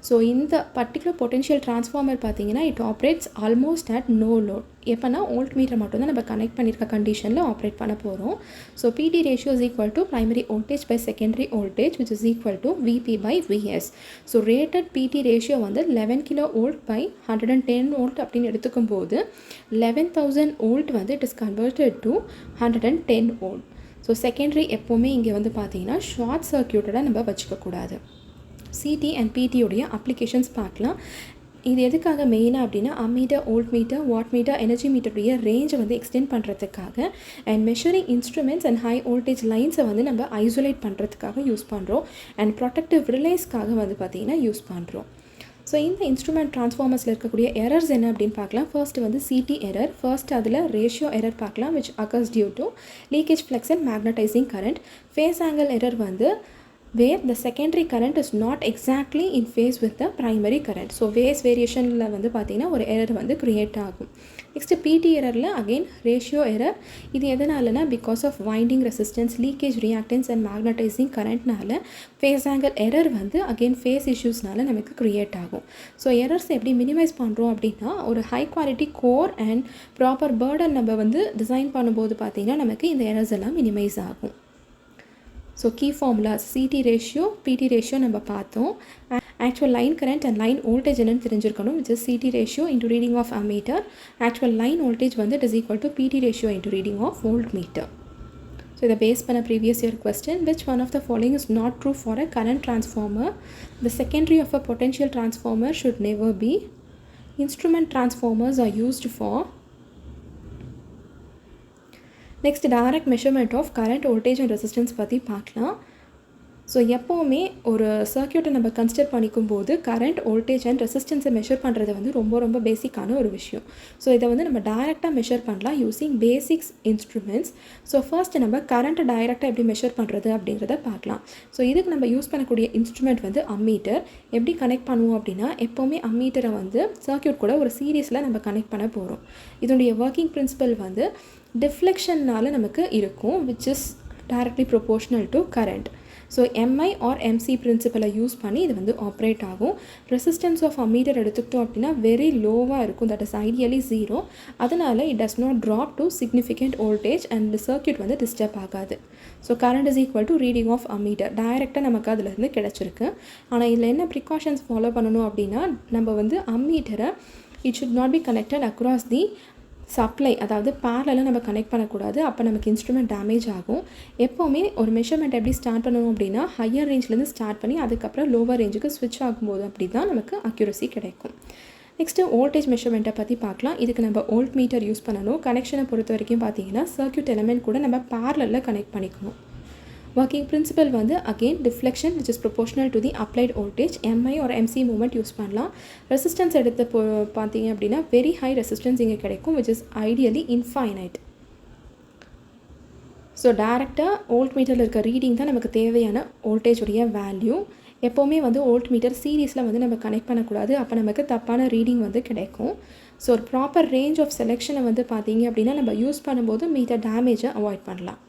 So இந்த பர்டிகுலர் பொட்டென்ஷியல் ட்ரான்ஸ்ஃபார்மர் பார்த்தீங்கன்னா it operates almost at no load. எப்போனா வோல்ட்மீட்டர் மட்டும் தான் நம்ம கனெக்ட் பண்ணியிருக்க கண்டிஷனில் ஆப்ரேட் பண்ண போகிறோம். So PT ratio is equal to primary voltage by secondary voltage which is equal to VP by VS. So rated PT ratio வந்து 11 kV by 110 volt அப்படின்னு எடுத்துக்கும் போது 11,000 volt வந்து it is converted to 110 volt. So secondary எப்போவுமே இங்கே வந்து பார்த்தீங்கன்னா short சர்க்யூட்டடாக நம்ம வச்சுக்கக்கூடாது. சிடி அண்ட் பிடியோடைய அப்ளிகேஷன்ஸ் பார்க்கலாம். இது எதுக்காக மெயினாக அப்படின்னா அம்மீட்டர், வோல்ட்மீட்டர், வாட்மீட்டர், எனர்ஜி மீட்டருடைய ரேஞ்சை வந்து எக்ஸ்டெண்ட் பண்ணுறதுக்காக and measuring instruments and high voltage லைன்ஸை வந்து நம்ம ஐசோலேட் பண்ணுறதுக்காக யூஸ் பண்ணுறோம் அண்ட் ப்ரொடெக்டிவ் ரிலேஸ்க்காக வந்து பார்த்திங்கன்னா யூஸ் பண்ணுறோம். ஸோ இந்த இன்ஸ்ட்ருமெண்ட் ட்ரான்ஸ்ஃபார்மர்ஸில் இருக்கக்கூடிய எரர்ஸ் என்ன அப்படின்னு பார்க்கலாம். ஃபர்ஸ்ட் வந்து சிடி எரர். ஃபர்ஸ்ட் அதில் ரேஷியோ எரர் பார்க்கலாம் which occurs due to leakage flux and magnetizing current. phase angle error வந்து where the secondary current is not exactly in phase with the primary current. So phase வேரியேஷனில் வந்து பார்த்திங்கன்னா ஒரு error வந்து create ஆகும். Next பிடி எரரில் again ratio error. இது எதனாலனா because of winding resistance, leakage reactance and magnetizing கரண்ட்னால ஃபேஸ் ஆங்கிள் எரர் வந்து அகெயின் ஃபேஸ் இஷ்யூஸ்னால நமக்கு க்ரியேட் ஆகும். ஸோ எரர்ஸ் எப்படி மினிமைஸ் பண்ணுறோம் அப்படின்னா ஒரு high quality core and proper burden நம்ம வந்து டிசைன் பண்ணும்போது பார்த்திங்கன்னா நமக்கு இந்த எரர்ஸ் எல்லாம் மினிமைஸ் ஆகும். So key formulas CT ratio, PT ratio நம்ம பார்த்தோம். Actual line current and line voltage என்னன்னு தெரிஞ்சிருக்கணும் which is CT ratio into reading of ammeter. Actual line voltage வந்து it is equal to PT ratio into reading of voltmeter. So இதை base பண்ண previous year question which one of the following is not true for a current transformer? The secondary of a potential transformer should never be. Instrument transformers are used for. Next direct measurement of current, voltage and resistance பற்றி பார்க்கலாம். So எப்போவுமே ஒரு சர்க்யூட்டை நம்ம consider பண்ணிக்கும் போது current, voltage and ரெசிஸ்டன்ஸை measure பண்ணுறது வந்து ரொம்ப ரொம்ப பேசிக்கான ஒரு விஷயம். ஸோ இதை வந்து நம்ம டைரெக்டாக மெஷர் பண்ணலாம் using basics instruments. So first நம்ம கரண்ட்டை டைரெக்டாக எப்படி மெஷர் பண்ணுறது அப்படின்றத பார்க்கலாம். ஸோ இதுக்கு நம்ம யூஸ் பண்ணக்கூடிய இன்ஸ்ட்ருமெண்ட் வந்து அம்மீட்டர். எப்படி கனெக்ட் பண்ணுவோம் அப்படின்னா எப்போவுமே அம்மீட்டரை வந்து சர்க்யூட் கூட ஒரு சீரீஸில் நம்ம கனெக்ட் பண்ண போகிறோம். இதனுடைய ஒர்க்கிங் பிரின்சிபல் வந்து டிஃப்ளெக்ஷன்னால நமக்கு இருக்கும் which is directly proportional to current. So MI or MC பிரின்சிபலை யூஸ் பண்ணி இது வந்து ஆப்ரேட் ஆகும். ரெசிஸ்டன்ஸ் ஆஃப் அம்மீட்டர் எடுத்துக்கிட்டோம் அப்படின்னா வெரி லோவாக இருக்கும், தட் இஸ் ஐடியலி 0. அதனால் it does not drop to significant voltage and circuit வந்து டிஸ்டர்ப் ஆகாது. So current is equal to reading of ammeter டைரெக்டாக நமக்கு அதிலேருந்து கிடச்சிருக்கு. ஆனால் இதில் என்ன ப்ரிகாஷன்ஸ் ஃபாலோ பண்ணணும் அப்படின்னா நம்ம வந்து அம்மீட்டரை it should not be connected across the supply, அதாவது பேரலில் நம்ம கனெக்ட் பண்ணக்கூடாது. அப்போ நமக்கு இன்ஸ்ட்ருமெண்ட் டேமேஜ் ஆகும். எப்போவுமே ஒரு மெஷர்மெண்ட் எப்படி ஸ்டார்ட் பண்ணணும் அப்படின்னா ஹையர் ரேஞ்ச்லேருந்து ஸ்டார்ட் பண்ணி அதுக்கப்புறம் லோவர் ரேஞ்சுக்கு ஸ்விட்ச் ஆகும்போது அப்படி தான் நமக்கு அக்யூரசி கிடைக்கும். நெக்ஸ்ட்டு வோல்டேஜ் மெஷர்மெண்ட்டை பற்றி பார்க்கலாம். இதுக்கு நம்ம வோல்ட்மீட்டர் யூஸ் பண்ணணும். கனெக்ஷனை பொறுத்த வரைக்கும் பார்த்தீங்கன்னா சர்க்யூட் எலமெண்ட் கூட நம்ம பேரலில் கனெக்ட் பண்ணிக்கணும். ஒர்க்கிங் பிரின்சிபல் வந்து again deflection which is proportional to the applied voltage. MI or MC moment use பண்ணலாம். ரெசிஸ்டன்ஸ் எடுத்து பார்த்தீங்க அப்படின்னா வெரி ஹை ரெசிஸ்டன்ஸ் இங்கே கிடைக்கும் which is ideally infinite. So டேரெக்டாக வோல்ட்மீட்டரில் இருக்க ரீடிங் தான் நமக்கு தேவையான வோல்டேஜுடைய வேல்யூ. எப்போவுமே வந்து வோல்ட்மீட்டர் சீரீஸில் வந்து நம்ம கனெக்ட் பண்ணக்கூடாது, அப்போ நமக்கு தப்பான ரீடிங் வந்து கிடைக்கும். ஸோ ஒரு ப்ராப்பர் ரேஞ்ச் ஆஃப் செலெக்ஷனை வந்து பார்த்தீங்க அப்படின்னா நம்ம யூஸ் பண்ணும்போது மீட்டர் டேமேஜை அவாய்ட் பண்ணலாம்.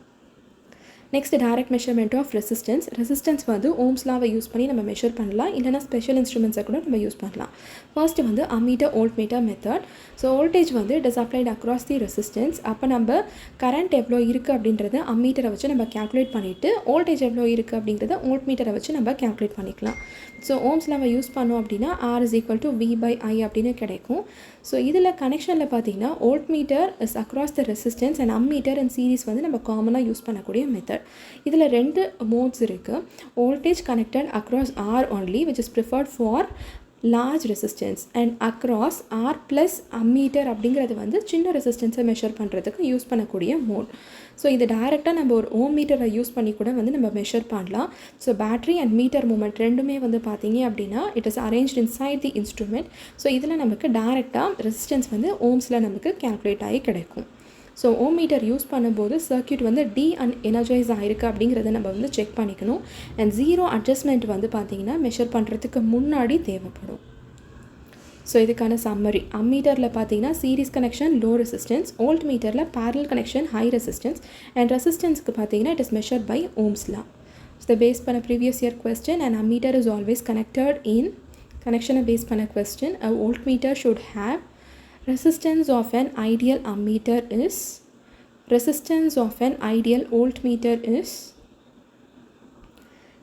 Next direct measurement of resistance வந்து ஓம்ஸ் லாவை யூஸ் பண்ணி நம்ம மெஷர் பண்ணலாம், இல்லைனா ஸ்பெஷல் இன்ஸ்ட்ருமெண்ட்ஸை கூட நம்ம யூஸ் பண்ணலாம். ஃபர்ஸ்ட் வந்து ammeter voltmeter method. So voltage வந்து it is applied across the resistance. அப்போ நம்ம கரண்ட் எவ்வளோ இருக்குது அப்படின்றத அம்மீட்டரை வச்சு நம்ம கேல்குலேட் பண்ணிவிட்டு வோல்டேஜ் எவ்வளோ இருக்குது அப்படின்றத வோல்ட்மீட்டரை வச்சு நம்ம கேல்குலேட் பண்ணிக்கலாம். ஸோ ஓம்ஸ் லாவை யூஸ் பண்ணோம் அப்படின்னா R is equal to V/I அப்படின்னு கிடைக்கும். ஸோ இதில் கனெக்ஷனில் பார்த்தீங்கன்னா voltmeter is across the resistance and ammeter and series வந்து நம்ம காமனாக யூஸ் பண்ணக்கூடிய மெத்தட். இதில் 2 மோட்ஸ் இருக்குது. Voltage connected across R only which is preferred for large resistance and across R plus ammeter அப்படிங்கிறது வந்து சின்ன ரெசிஸ்டன்ஸை மெஷர் பண்ணுறதுக்கு யூஸ் பண்ணக்கூடிய மோட். ஸோ இது டைரெக்டாக நம்ம ஒரு ஓம் மீட்டரை யூஸ் பண்ணி கூட வந்து நம்ம மெஷர் பண்ணலாம். So battery and meter moment ரெண்டுமே வந்து பார்த்தீங்க அப்படின்னா it is arranged inside the instrument. So இதில் நமக்கு டைரெக்டாக ரெசிஸ்டன்ஸ் வந்து ஓம்ஸில் நமக்கு கேல்குலேட் ஆகி கிடைக்கும். ஸோ ஓம் மீட்டர் யூஸ் பண்ணும்போது சர்க்யூட் வந்து எனர்ஜைஸ் ஆகிருக்கு அப்படிங்கிறத நம்ம வந்து செக் பண்ணிக்கணும். அண்ட் 0 அட்ஜஸ்ட்மெண்ட் வந்து பார்த்திங்கன்னா மெஷர் பண்ணுறதுக்கு முன்னாடி தேவைப்படும். ஸோ இதுக்கான சம்மரி, அம்மீட்டரில் பார்த்தீங்கன்னா series connection low resistance, volt மீட்டரில் parallel connection high resistance and ரெசிஸ்டன்ஸ்க்கு பார்த்தீங்கன்னா it is measure by ohm's law. So face பண்ண previous year question and ammeter is always connected in கனெக்ஷனை பேஸ் பண்ண question. A voltmeter should have resistance of an ideal ammeter is, resistance of an ideal voltmeter is.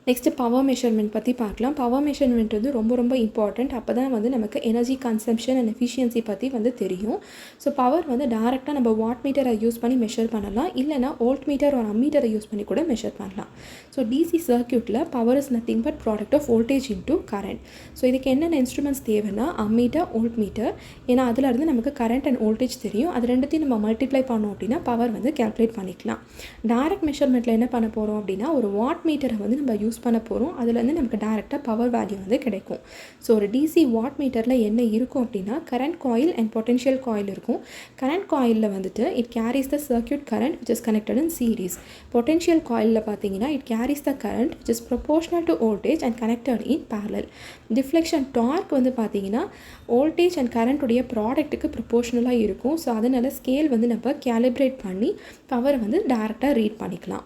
Next power measurement பற்றி பார்க்கலாம். Power measurement வந்து ரொம்ப important. அப்போ தான் வந்து நமக்கு எனர்ஜி கன்சம்ஷன் அண்ட் எஃபிஷியன்சி பற்றி வந்து தெரியும். ஸோ பவர் வந்து டேரெக்டாக நம்ம வாட் மீட்டரை யூஸ் பண்ணி மெஷர் பண்ணலாம், இல்லைனா வோல்ட் மீட்டர் ஒரு அம்மீட்டரை யூஸ் பண்ணி கூட மெஷர் பண்ணலாம். ஸோ டிசி சர்க்யூட்டில் power is nothing but product of voltage into current. So இதுக்கு என்னென்ன இன்ஸ்ட்ருமெண்ட்ஸ் தேவைன்னா அம்மீட்டர், வோல்ட் மீட்டர். ஏன்னா அதிலிருந்து நமக்கு கரண்ட் அண்ட் வோல்டேஜ் தெரியும். அது ரெண்டுத்தையும் நம்ம மல்டிப்ளை பண்ணோம் அப்படின்னா பவர் வந்து கேல்குலேட் பண்ணிக்கலாம். டைரக்ட் மெஷர்மெண்ட்டில் என்ன பண்ண போகிறோம் அப்படின்னா ஒரு வாட் மீட்டரை வந்து நம்ம யூஸ் பண்ண போகிறோம். அதுலேருந்து நமக்கு டைரெக்டாக பவர் வேல்யூ வந்து கிடைக்கும். ஸோ ஒரு டிசி வாட் மீட்டரில் என்ன இருக்கும் அப்படின்னா current coil and potential coil இருக்கும். கரண்ட் காயிலில் வந்துட்டு it carries the circuit current which is connected in series. Potential காயிலில் பார்த்தீங்கன்னா it carries the current which is proportional to voltage and connected in parallel. Deflection torque வந்து பார்த்தீங்கன்னா voltage and கரண்ட்டுடைய ப்ராடக்ட்டுக்கு ப்ரொபோர்ஷனலாக இருக்கும். So அதனால் scale வந்து நம்ம கேலிப்ரேட் பண்ணி பவரை வந்து டைரெக்டாக ரீட் பண்ணிக்கலாம்.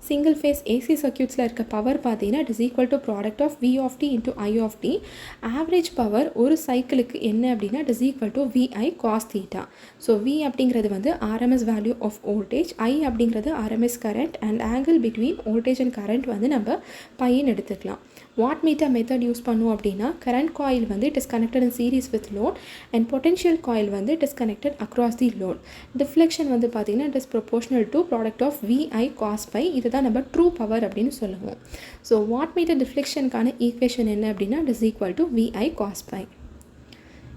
சிங்கிள் ஃபேஸ் ஏசி சர்க்யூட்ஸில் இருக்க பவர் பார்த்தீங்கன்னா it is equal to product of V of t into I of t. Average power ஒரு சைக்கிளுக்கு என்ன அப்படின்னா it is equal to VI cos theta. So V அப்படிங்கிறது வந்து RMS value of voltage, I அப்படிங்கிறது RMS current and angle between voltage and current வந்து நம்ம பையன் எடுத்துக்கலாம். வாட் மீட்டர் மெத்தட் யூஸ் பண்ணோம் அப்படின்னா கரண்ட் காயில் வந்து it is connected in series with load and potential coil வந்து it is connected across the load. Deflection வந்து பார்த்தீங்கன்னா it is proportional to product of VI cos phi. இதுதான் நம்ம true power அப்படின்னு சொல்லுவோம். ஸோ வாட் மீட்டர் டிஃப்ளெக்ஷனுக்கான equation என்ன அப்படின்னா it is equal to VI cos phi.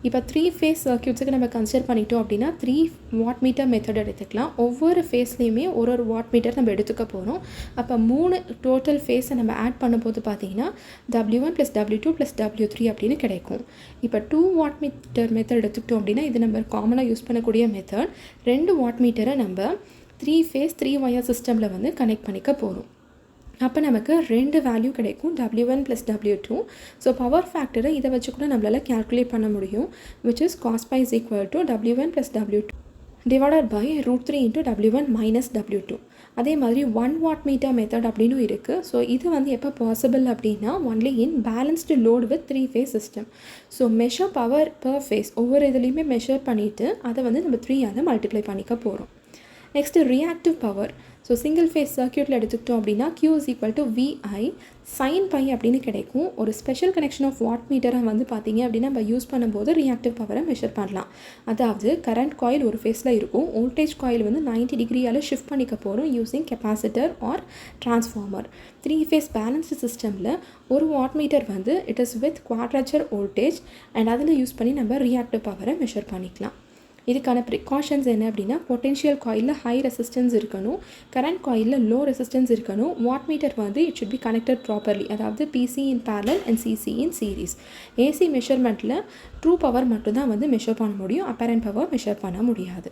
இப்போ 3 ஃபேஸ் சர்க்யூட்ஸுக்கு நம்ம கன்சிடர் பண்ணிட்டோம் அப்படின்னா 3 வாட் மீட்டர் மெத்தட் எடுத்துக்கலாம். ஒவ்வொரு ஃபேஸ்லேயுமே ஒரு வாட் மீட்டர் நம்ம எடுத்துக்க போகிறோம். அப்போ 3 டோட்டல் ஃபேஸை நம்ம ஆட் பண்ணும்போது பார்த்தீங்கன்னா W1 + W2 + W3 அப்படின்னு கிடைக்கும். இப்போ 2 வாட் மீட்டர் மெத்தட் எடுத்துக்கிட்டோம் அப்படின்னா இது நம்ம காமனாக யூஸ் பண்ணக்கூடிய மெத்தட். 2 வாட் மீட்டரை நம்ம 3 ஃபேஸ் 3 வயர் சிஸ்டமில் வந்து கனெக்ட் பண்ணிக்க போகிறோம். அப்போ நமக்கு 2 வேல்யூ கிடைக்கும், W1 + W2. ஸோ பவர் ஃபேக்டரை இதை வச்சு கூட நம்மளால் கேல்குலேட் பண்ண முடியும், which is cos pi is equal to W1 + W2 divided by √3 into W1 - W2. அதே மாதிரி 1 வாட் மீட்டர் மெத்தட் அப்படின்னு இருக்குது. ஸோ இது வந்து எப்போ பாசிபிள் அப்படின்னா only in balanced load with 3 phase system. So measure power per phase ஒவ்வொரு இதுலேயுமே மெஷர் பண்ணிவிட்டு அதை வந்து நம்ம 3 மல்டிப்ளை பண்ணிக்க போகிறோம். Next reactive power. So single phase சர்க்யூட்டில் எடுத்துக்கிட்டோம் அப்படின்னா Q is equal to VI sin pi அப்படின்னு கிடைக்கும். ஒரு ஸ்பெஷல் கனெக்ஷன் ஆஃப் வாட் மீட்டரை வந்து பார்த்தீங்க அப்படின்னா நம்ம யூஸ் பண்ணும்போது ரியாக்டிவ் பவரை மெஷர் பண்ணலாம். அதாவது கரண்ட் காயில் ஒரு ஃபேஸில் இருக்கும், வோல்டேஜ் காயில் வந்து 90 டிகிரியால் ஷிஃப்ட் பண்ணிக்க போகிறோம் using capacitor or transformer. 3 phase balanced சிஸ்டமில் ஒரு வாட் மீட்டர் வந்து it is with quadrature voltage and அதில் யூஸ் பண்ணி நம்ம ரியாக்டிவ் பவரை மெஷர் பண்ணிக்கலாம். இதுக்கான ப்ரிகாஷன்ஸ் என்ன அப்படின்னா பொட்டென்ஷியல் காயிலில் ஹை ரெசிஸ்டன்ஸ் இருக்கணும், கரண்ட் காயிலில் லோ ரெசிஸ்டன்ஸ் இருக்கணும். வாட் மீட்டர் வந்து it should be connected properly, அதாவது PC in parallel and CC in series. AC மெஷர்மெண்ட்டில் ட்ரூ பவர் மட்டும்தான் வந்து மெஷர் பண்ண முடியும், அப்பரண்ட் பவர் மெஷர் பண்ண முடியாது.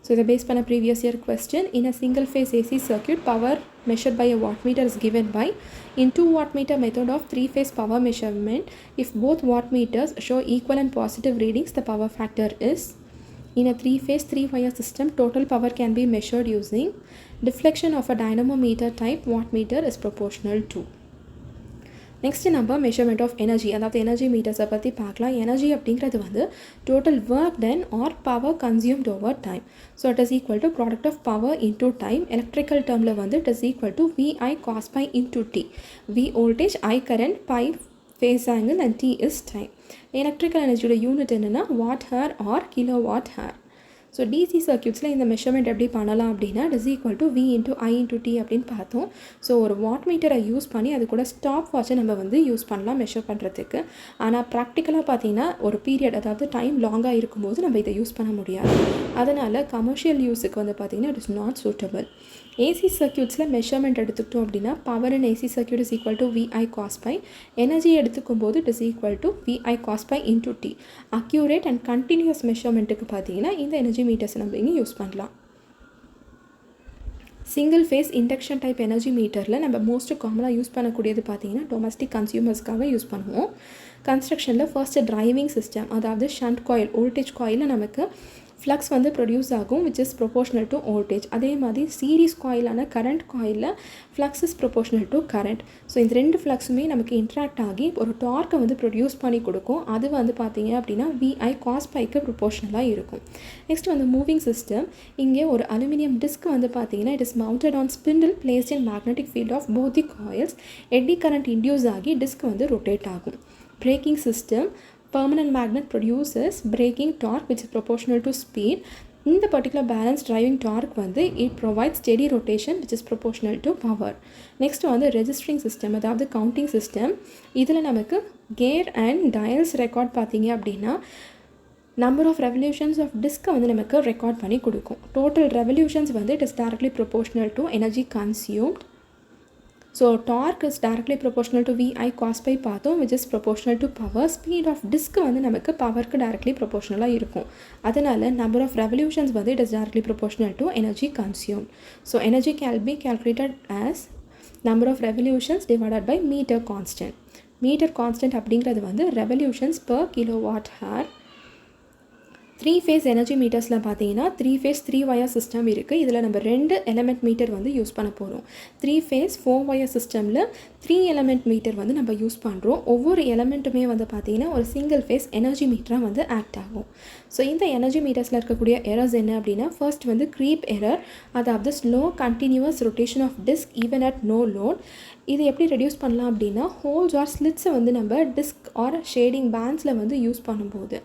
ஸோ இதை பேஸ் பண்ண previous year question, in a single phase AC circuit power measured by a wattmeter is given by in 2 wattmeter method of 3 phase power measurement. If both wattmeters show equal and positive readings, the power factor is. In a 3-phase 3-wire system, total power can be measured using deflection of a dynamometer type wattmeter is proportional to. Next நம்ம measurement of energy, அதாவது energy மீட்டர்ஸை பற்றி பார்க்கலாம். Energy அப்படிங்கிறது வந்து total work done or power consumed over time. So it is equal to product of power into time. Electrical டேர்மில் வந்து it is equal to VI cos pi into T. V voltage, I current, pi phase angle and T is time. Electrical எனர்ஜியோட unit என்னென்னா watt hour or kilowatt hour. So DC சர்க்யூட்ஸில் இந்த measurement எப்படி பண்ணலாம் அப்படின்னா it is equal to V into I into T அப்படின்னு பார்த்தோம். So ஒரு what மீட்டரை யூஸ் பண்ணி அது கூட ஸ்டாப் வாட்சை நம்ம வந்து யூஸ் பண்ணலாம் மெஷர் பண்ணுறதுக்கு. ஆனால் ப்ராக்டிக்கலாக பார்த்தீங்கன்னா ஒரு பீரியட், அதாவது டைம் லாங்காக இருக்கும்போது நம்ம இதை யூஸ் பண்ண முடியாது. அதனால் கமர்ஷியல் யூஸுக்கு வந்து பார்த்திங்கன்னா it is not suitable. AC சர்க்யூட்ஸில் மெஷர்மெண்ட் எடுத்துக்கிட்டோம் அப்படின்னா power in AC circuit is equal to VI cos pi. Energy எடுத்துக்கும் போது it is equal to VI cos pi into T. Accurate and continuous மெஷர்மெண்ட்டுக்கு பார்த்தீங்கன்னா இந்த எனர்ஜி மீட்டர்ஸ் நம்ம இங்கே யூஸ் பண்ணலாம். Single phase induction type energy மீட்டரில் நம்ம மோஸ்ட் காமனாக யூஸ் பண்ணக்கூடியது பார்த்தீங்கன்னா டொமஸ்டிக் கன்சியூமர்ஸ்க்காக யூஸ் பண்ணுவோம். கன்ஸ்ட்ரக்ஷனில் ஃபர்ஸ்ட்டு டிரைவிங் சிஸ்டம், அதாவது ஷண்ட் காயில், வோல்டேஜ் காயிலில் நமக்கு ஃப்ளக்ஸ் வந்து ப்ரொடியூஸ் ஆகும் which is proportional to voltage. அதே மாதிரி சீரீஸ் காயிலான கரண்ட் காயிலில் flux is proportional to current. So இந்த ரெண்டு ஃப்ளக்ஸுமே நமக்கு இன்ட்ராக்ட் ஆகி ஒரு டார்க்கை வந்து ப்ரொடியூஸ் பண்ணி கொடுக்கும். அது வந்து பார்த்திங்க அப்படின்னா VI cos piக்கு ப்ரொபோஷனலாக இருக்கும். நெக்ஸ்ட் வந்து மூவிங் சிஸ்டம். இங்கே ஒரு அலுமினியம் டிஸ்க் வந்து பார்த்திங்கன்னா it is mounted on spindle placed in magnetic field of both the coils. Eddy current induce ஆகி டிஸ்க் வந்து ரொட்டேட் ஆகும். Braking system. Permanent magnet produces braking torque which is proportional to speed. In the particular balance driving torque வந்து it provides steady rotation which is proportional to power. Next வந்து registering system, அதாவது counting system. இதில் நமக்கு gear and dials record பார்த்தீங்க அப்படின்னா number of revolutions of disk வந்து நமக்கு record பண்ணி கொடுக்கும். Total revolutions வந்து it is directly proportional to energy consumed. So torque is directly proportional to VI cos pi பார்த்தோம் which is proportional to power. Speed of disk வந்து நமக்கு பவருக்கு directly proportionalaக இருக்கும். அதனால் number of revolutions வந்து it is directly proportional to energy consumed. So energy can be calculated as number of revolutions divided by meter constant. Meter constant அப்படிங்கிறது வந்து revolutions per kilowatt hour. 3-phase energy மீட்டர்ஸில் பார்த்தீங்கன்னா 3-phase 3-wire system இருக்குது. இதில் நம்ம 2 element metre வந்து use பண்ண போகிறோம். 3-phase 4-wire சிஸ்டமில் 3 எலமெண்ட் மீட்டர் வந்து நம்ம யூஸ் பண்ணுறோம். ஒவ்வொரு எலமெண்ட்டுமே வந்து பார்த்திங்கன்னா ஒரு சிங்கிள் ஃபேஸ் எனர்ஜி மீட்டராக வந்து ஆக்ட் ஆகும். ஸோ இந்த எனர்ஜி மீட்டர்ஸில் இருக்கக்கூடிய எரர்ஸ் என்ன அப்படின்னா ஃபர்ஸ்ட் வந்து க்ரீப் எரர், அதாவது slow continuous rotation of disc even at no load. இது எப்படி ரெடியூஸ் பண்ணலாம் அப்படின்னா ஹோல்ஸ் ஆர் ஸ்லிட்ஸை வந்து நம்ம டிஸ்க் ஆர் ஷேடிங் பேண்ட்ஸில் வந்து யூஸ் பண்ணும்போது.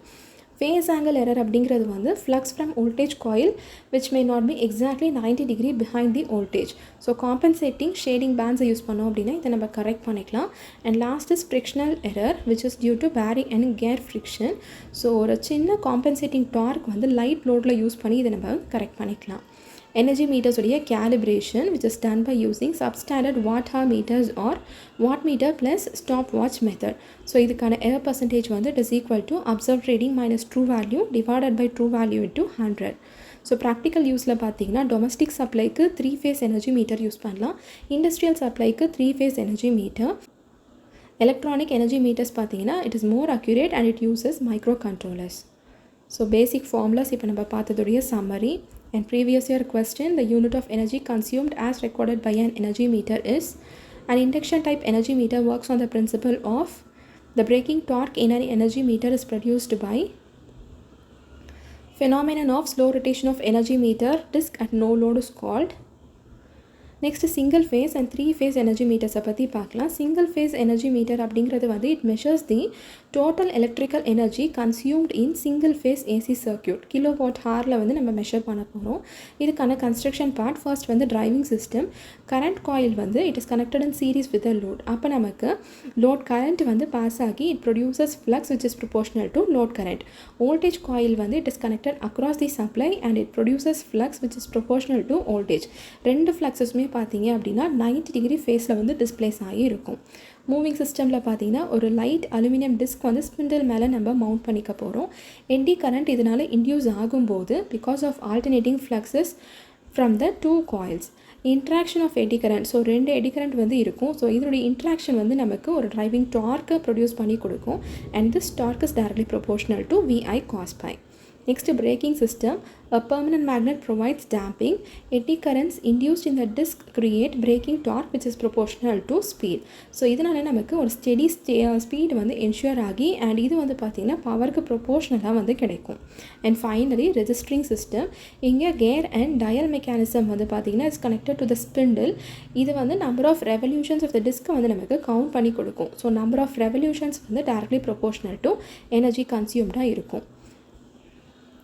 phase angle error அப்படிங்கிறது வந்து flux from voltage coil which may not be exactly 90 degree behind the voltage. So compensating shading bands use பண்ணோம் அப்படின்னா இதை நம்ம கரெக்ட் பண்ணிக்கலாம். And last is frictional error which is due to bearing and gear friction. So ஒரு சின்ன compensating torque வந்து light loadல use பண்ணி இதை நம்ம கரெக்ட் பண்ணிக்கலாம். Energy meters உடைய calibration which is done by using substandard watt hour meters or wattmeter plus stopwatch method. So இதுக்கான error percentage வந்து it is equal to observed reading minus true value divided by true value into 100. So practical useல பார்த்தீங்கன்னா domestic supplyக்கு 3-phase energy meter use பண்ணலாம். Industrial supplyக்கு 3-phase energy meter. Electronic energy meters பார்த்தீங்கன்னா it is more accurate and it uses microcontrollers. So basic formulas இப்போ நம்ம பார்த்ததுடைய summary. And previous year question, the unit of energy consumed as recorded by an energy meter is. An induction type energy meter works on the principle of the braking torque in an energy meter is produced by phenomenon of slow rotation of energy meter disk at no load is called. Next single phase and 3-phase energy meters பற்றி பார்க்கலாம். single phase energy meter அப்படிங்கிறது வந்து it measures the total electrical energy consumed in single phase AC circuit. kilowatt hourல வந்து நம்ம measure பண்ண போகிறோம். இதுக்கான construction part first வந்து driving system. current coil வந்து it is connected in series with the load. அப்போ நமக்கு load current வந்து pass ஆகி it produces flux which is proportional to load current. voltage coil வந்து it is connected across the supply and it produces flux which is proportional to voltage. ரெண்டு fluxesமே பார்த்தீங்க அப்படின்னா 90 degree ஃபேஸில் வந்து டிஸ்பிளேஸ் ஆகி இருக்கும். மூவிங் சிஸ்டமில் பார்த்தீங்கன்னா ஒரு லைட் அலுமினியம் டிஸ்க் வந்து ஸ்பிண்டில் மேலே நம்ம மவுண்ட் பண்ணிக்க போகிறோம். எடி கரண்ட் இதனால் இன்டியூஸ் ஆகும்போது because of alternating fluxes from the 2 coils interaction of eddy current. So 2 eddy current வந்து இருக்கும். ஸோ இதனுடைய இன்ட்ராக்ஷன் வந்து நமக்கு ஒரு டிரைவிங் டார்க்கை ப்ரொடியூஸ் பண்ணி கொடுக்கும். And this torque is directly proportional to VI cos pi. Next, braking system. A permanent magnet provides damping. Eddy currents induced in the disc create braking torque which is proportional to speed. So இதனால் நமக்கு ஒரு steady speed வந்து ensure ஆகி and இது வந்து பார்த்திங்கன்னா பவருக்கு ப்ரொபோர்ஷனலாக வந்து கிடைக்கும். And finally registering system. இங்கே கேர் அண்ட் டயல் மெக்கானிசம் வந்து பார்த்திங்கன்னா it's connected to the spindle. இது வந்து number of revolutions of the டிஸ்க்கை வந்து நமக்கு கவுண்ட் பண்ணி கொடுக்கும். ஸோ நம்பர் ஆஃப் ரெவல்யூஷன்ஸ் வந்து டைரக்ட்லி ப்ரொபோர்ஷனல் டு எனர்ஜி கன்சியூம்டாக இருக்கும்.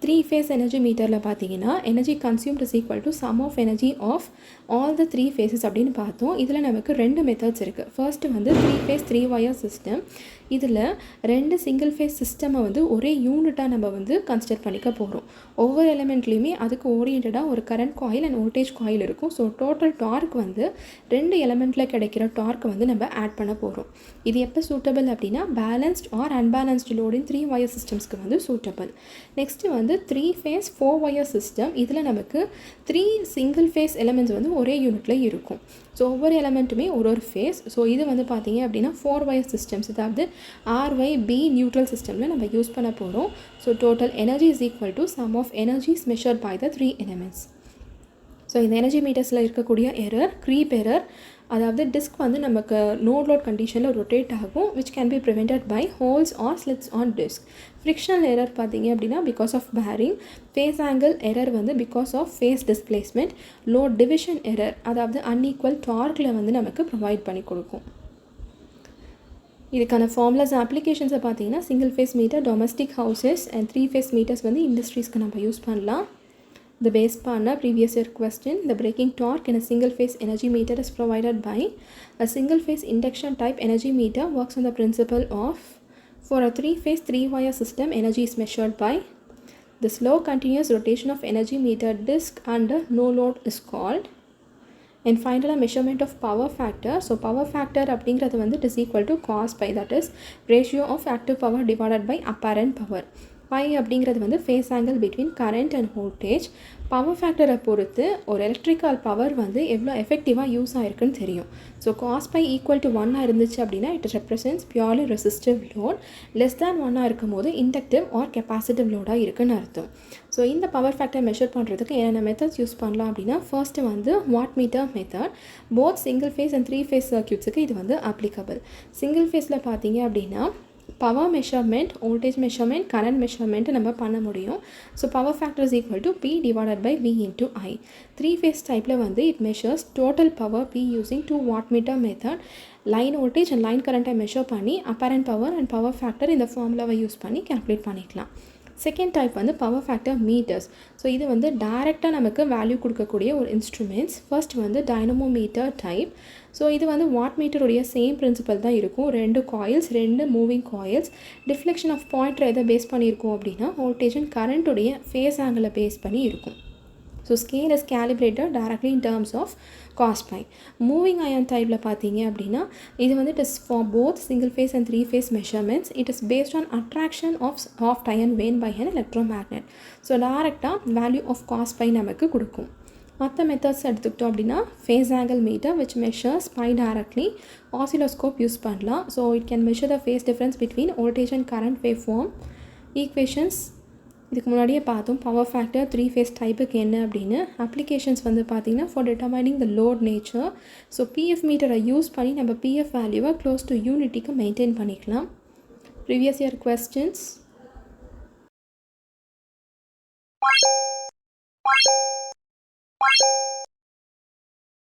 3-phase energy meterல பார்த்தீங்கன்னா energy consumed is equal to sum of energy of all the 3 phases அப்படின்னு பார்த்தோம். இதில் நமக்கு 2 மெத்தட்ஸ் இருக்குது. ஃபர்ஸ்ட் வந்து 3-phase 3-wire சிஸ்டம். இதில் 2 சிங்கிள் ஃபேஸ் சிஸ்டமை வந்து ஒரே யூனிட்டாக நம்ம வந்து கன்சிடர் பண்ணிக்க போகிறோம். ஒவ்வொரு எலிமெண்ட்லேயுமே அதுக்கு ஓரியன்டாக ஒரு current coil and voltage coil இருக்கும். ஸோ டோட்டல் டார்க் வந்து 2 எலிமெண்ட்டில் கிடைக்கிற டார்க்கை வந்து நம்ம ஆட் பண்ண போகிறோம். இது எப்போ சூட்டபிள் அப்படின்னா பேலன்ஸ்ட் ஆர் அன்பேலன்ஸ்டு லோடின் 3-wire சிஸ்டம்ஸ்க்கு வந்து சூட்டபிள். நெக்ஸ்ட்டு வந்து 3-phase 4-wire சிஸ்டம். இதில் நமக்கு 3 சிங்கிள் ஃபேஸ் எலிமெண்ட்ஸ் வந்து ஒரே யூனிட்டில் இருக்கும். ஸோ ஒவ்வொரு எலிமெண்ட்டுமே ஒரு ஃபேஸ். ஸோ இது வந்து பார்த்தீங்க அப்படின்னா 4-wire சிஸ்டம்ஸ், அதாவது RYB நியூட்ரல் சிஸ்டமில் நம்ம யூஸ் பண்ண போகிறோம். So total energy is equal to sum of energies measured by the 3 elements. So இந்த எனர்ஜி மீட்டர்ஸில் இருக்கக்கூடிய எரர் க்ரீப் எரர், அதாவது டிஸ்க் வந்து நமக்கு நோ லோட் கண்டிஷனில் ரொட்டேட் ஆகும் which can be prevented by holes or slits on disc. Frictional error பார்த்தீங்க அப்படின்னா because of bearing. Phase angle error வந்து because of phase displacement. Load division error, அதாவது unequal டார்க்கில் வந்து நமக்கு ப்ரொவைட் பண்ணி கொடுக்கும். இதுக்கான ஃபார்முலாஸ் அப்ளிகேஷன்ஸை பார்த்தீங்கன்னா single phase meter domestic houses and 3-phase meters வந்து இண்டஸ்ட்ரீஸ்க்கு நம்ம யூஸ் பண்ணலாம். The base partner previous year question, the braking torque in a single phase energy meter is provided by a single phase induction type energy meter works on the principle of for a 3-phase 3-wire system energy is measured by the slow continuous rotation of energy meter disc under no load is called. And finally measurement of power factor. So power factor அப்படிங்கிறது வந்து it is equal to cos pi, that is ratio of active power divided by apparent power. Pi அப்படிங்கிறது வந்து phase angle between current and voltage. Power ஃபேக்டரை பொறுத்து ஒரு electrical power வந்து எவ்வளோ எஃபெக்டிவாக யூஸ் ஆகிருக்குன்னு தெரியும். So cos pi equal to 1 இருந்துச்சு அப்படின்னா it represents purely resistive load. Less than 1 இருக்கும் போது இண்டக்டிவ் ஆர் கெப்பாசிட்டிவ் லோடாக இருக்குன்னு அர்த்தம். ஸோ இந்த பவர் ஃபேக்டர் மெஷர் பண்ணுறதுக்கு என்னென்ன மெத்தட்ஸ் யூஸ் பண்ணலாம் அப்படின்னா ஃபர்ஸ்ட்டு வந்து wattmeter method. Both single phase and 3-phase சர்க்யூட்ஸுக்கு இது வந்து அப்ளிகபிள். சிங்கிள் ஃபேஸில் பார்த்தீங்க அப்படின்னா power measurement, voltage measurement, current measurement நம்ம பண்ண முடியும். So power factor is equal to P divided by V into I. 3-phase டைப்பில் வந்து it measures total power P using 2 wattmeter method. Line voltage and line கரண்ட்டை measure பண்ணி apparent power and power factor இந்த ஃபார்முலாவை use பண்ணி calculate பண்ணிக்கலாம். Second type வந்து power factor metres. So இது வந்து டைரெக்டாக நமக்கு வேல்யூ கொடுக்கக்கூடிய ஒரு இன்ஸ்ட்ருமெண்ட்ஸ். ஃபர்ஸ்ட் வந்து டைனமோமீட்டர் டைப். ஸோ இது வந்து வாட்மீட்டருடைய சேம் பிரின்சிபல் தான் இருக்கும். 2 coils, 2 moving coils. Deflection of pointer எதை பேஸ் பண்ணியிருக்கோம் அப்படின்னா வோல்டேஜ் அண்ட் கரண்ட்டுடைய ஃபேஸ் ஆங்கிளை பேஸ் பண்ணி இருக்கும். So scale is calibrated directly in terms of cos pi. Moving ion typeல பார்த்தீங்க அப்படின்னா இது வந்து it is for both single phase and 3-phase measurements. It is based on attraction of soft ion vane by an electromagnet. So டைரெக்டாக value of cos pi நமக்கு கொடுக்கும். மற்ற methods எடுத்துக்கிட்டோம் அப்படின்னா phase angle meter which measures pi directly. Oscilloscope use பண்ணலாம். So it can measure the phase difference between voltage and current wave form. Equations இதுக்கு முன்னாடியே பார்த்தோம். பவர் ஃபேக்டர் 3-phase டைப்புக்கு என்ன அப்படின்னு. அப்ளிகேஷன்ஸ் வந்து பார்த்திங்கன்னா for determining the load nature. So PF மீட்டரை use பண்ணி நம்ம பிஎஃப் வேல்யூவை க்ளோஸ் டு யூனிட்டிக்கு மெயின்டைன் பண்ணிக்கலாம். Previous year questions.